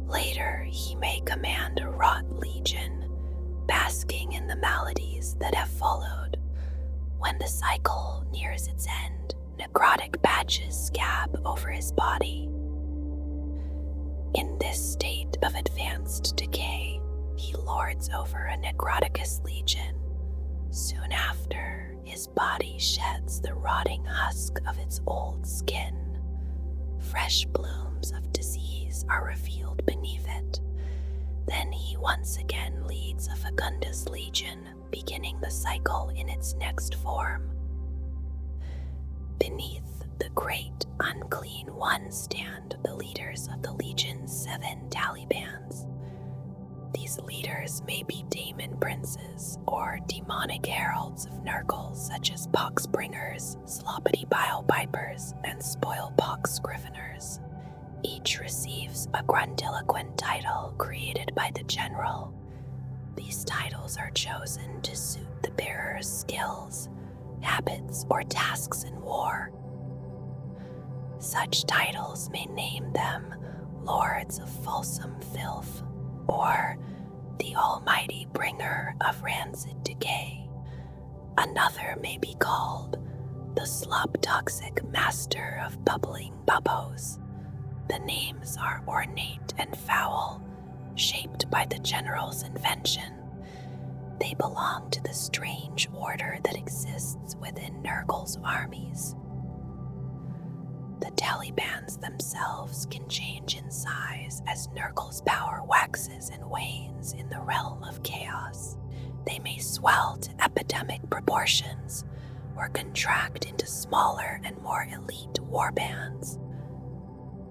Later, he may command a rot legion, basking in the maladies that have followed. When the cycle nears its end, necrotic patches scab over his body. In this state of advanced decay, he lords over a necroticus legion. Soon after, his body sheds the rotting husk of its old skin. Fresh blooms of disease are revealed beneath it. Then he once again leads a fecundous legion, beginning the cycle in its next form. Beneath the great unclean one stand the leaders of the legion's 7 Talibands. These leaders may be Daemon princes or demonic heralds of Nurgle, such as poxbringers, sloppity bile pipers, and spoilpox scriveners. Each receives a grandiloquent title created by the general. These titles are chosen to suit the bearer's skills, habits, or tasks in war. Such titles may name them Lords of Fulsome Filth, or the Almighty Bringer of Rancid Decay. Another may be called the Slop-Toxic Master of Bubbling Bubbos. The names are ornate and foul, shaped by the general's invention. They belong to the strange order that exists within Nurgle's armies. The Talibands themselves can change in size as Nurgle's power waxes and wanes in the realm of chaos. They may swell to epidemic proportions or contract into smaller and more elite warbands.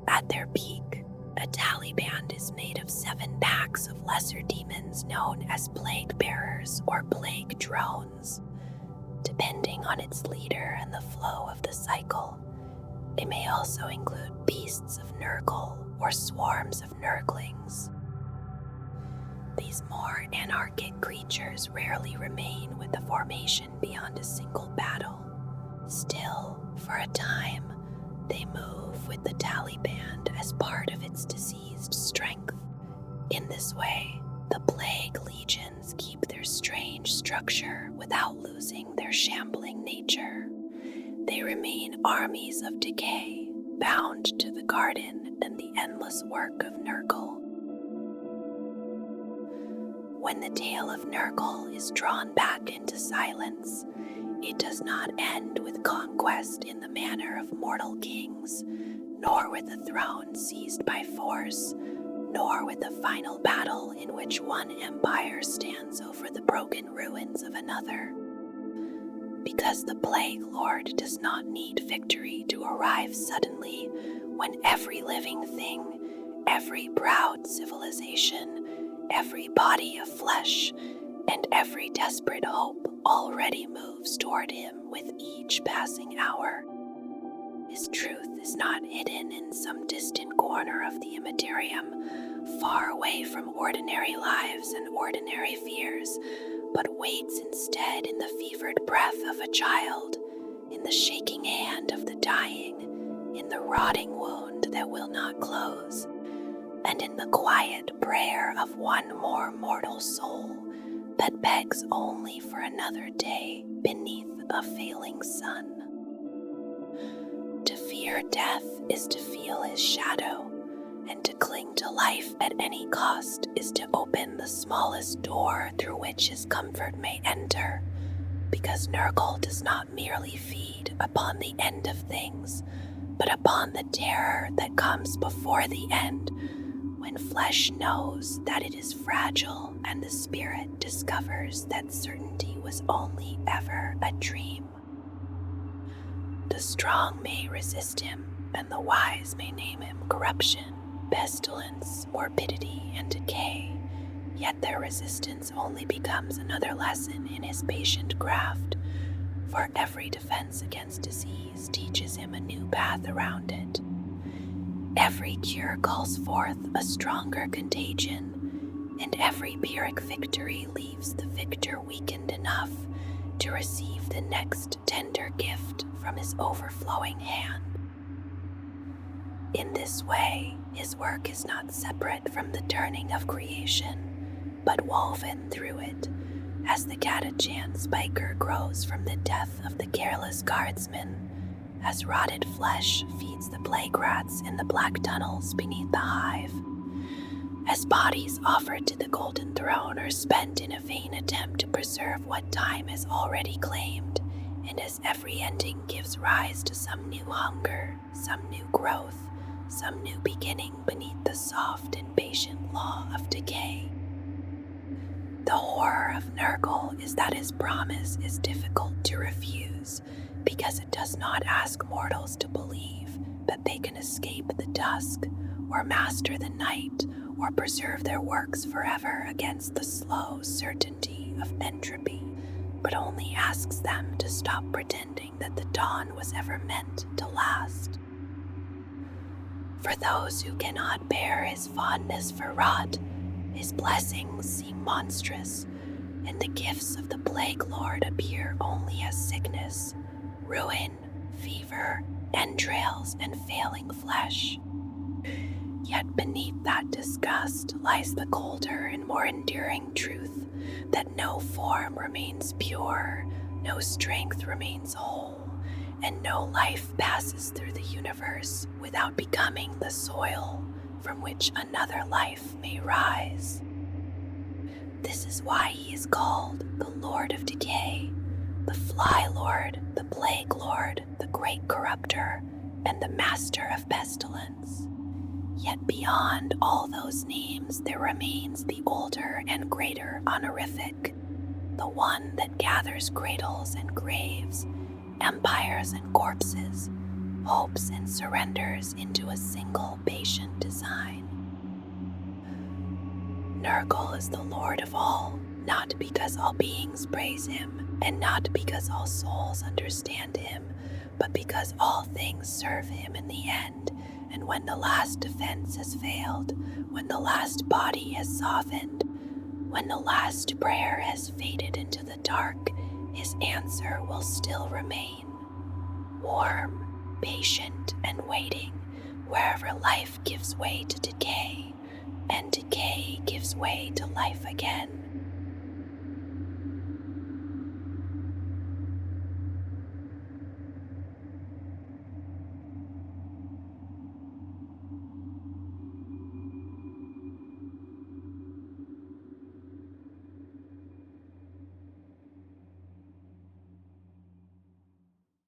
At their peak, a Taliband is made of 7 packs of lesser demons known as plague bearers or plague drones. Depending on its leader and the flow of the cycle, they may also include beasts of Nurgle or swarms of Nurglings. These more anarchic creatures rarely remain with the formation beyond a single battle. Still, for a time, they move with the Taliband as part of its diseased strength. In this way, the Plague Legions keep their strange structure without losing their shambling nature. They remain armies of decay, bound to the garden and the endless work of Nurgle. When the tale of Nurgle is drawn back into silence, it does not end with conquest in the manner of mortal kings, nor with a throne seized by force, nor with a final battle in which one empire stands over the broken ruins of another. Because the Plaguelord does not need victory to arrive suddenly when every living thing, every proud civilization, every body of flesh, and every desperate hope already moves toward him with each passing hour. His truth is not hidden in some distant corner of the Imperium, far away from ordinary lives and ordinary fears, but waits instead in the fevered breath of a child, in the shaking hand of the dying, in the rotting wound that will not close, and in the quiet prayer of one more mortal soul that begs only for another day beneath a failing sun. To fear death is to feel his shadow, and to cling to life at any cost is to open the smallest door through which his comfort may enter, because Nurgle does not merely feed upon the end of things, but upon the terror that comes before the end, when flesh knows that it is fragile and the spirit discovers that certainty was only ever a dream. The strong may resist him, and the wise may name him corruption, pestilence, morbidity, and decay, yet their resistance only becomes another lesson in his patient craft, for every defense against disease teaches him a new path around it. Every cure calls forth a stronger contagion, and every Pyrrhic victory leaves the victor weakened enough to receive the next tender gift from his overflowing hand. In this way, his work is not separate from the turning of creation, but woven through it, as the Catachan spiker grows from the death of the careless guardsman, as rotted flesh feeds the plague rats in the black tunnels beneath the hive, as bodies offered to the Golden Throne are spent in a vain attempt to preserve what time has already claimed, and as every ending gives rise to some new hunger, some new growth, some new beginning beneath the soft and patient law of decay. The horror of Nurgle is that his promise is difficult to refuse, because it does not ask mortals to believe that they can escape the dusk, or master the night, or preserve their works forever against the slow certainty of entropy, but only asks them to stop pretending that the dawn was ever meant to last. For those who cannot bear his fondness for rot, his blessings seem monstrous, and the gifts of the Plaguelord appear only as sickness, ruin, fever, entrails, and failing flesh. Yet beneath that disgust lies the colder and more enduring truth that no form remains pure, no strength remains whole, and no life passes through the universe without becoming the soil from which another life may rise. This is why he is called the Lord of Decay, the Fly Lord, the Plague Lord, the Great Corruptor, and the Master of Pestilence. Yet beyond all those names there remains the older and greater honorific, the one that gathers cradles and graves, empires and corpses, hopes and surrenders into a single patient design. Nurgle is the Lord of all, not because all beings praise him, and not because all souls understand him, but because all things serve him in the end, and when the last defense has failed, when the last body has softened, when the last prayer has faded into the dark, his answer will still remain, warm, patient, and waiting, wherever life gives way to decay, and decay gives way to life again.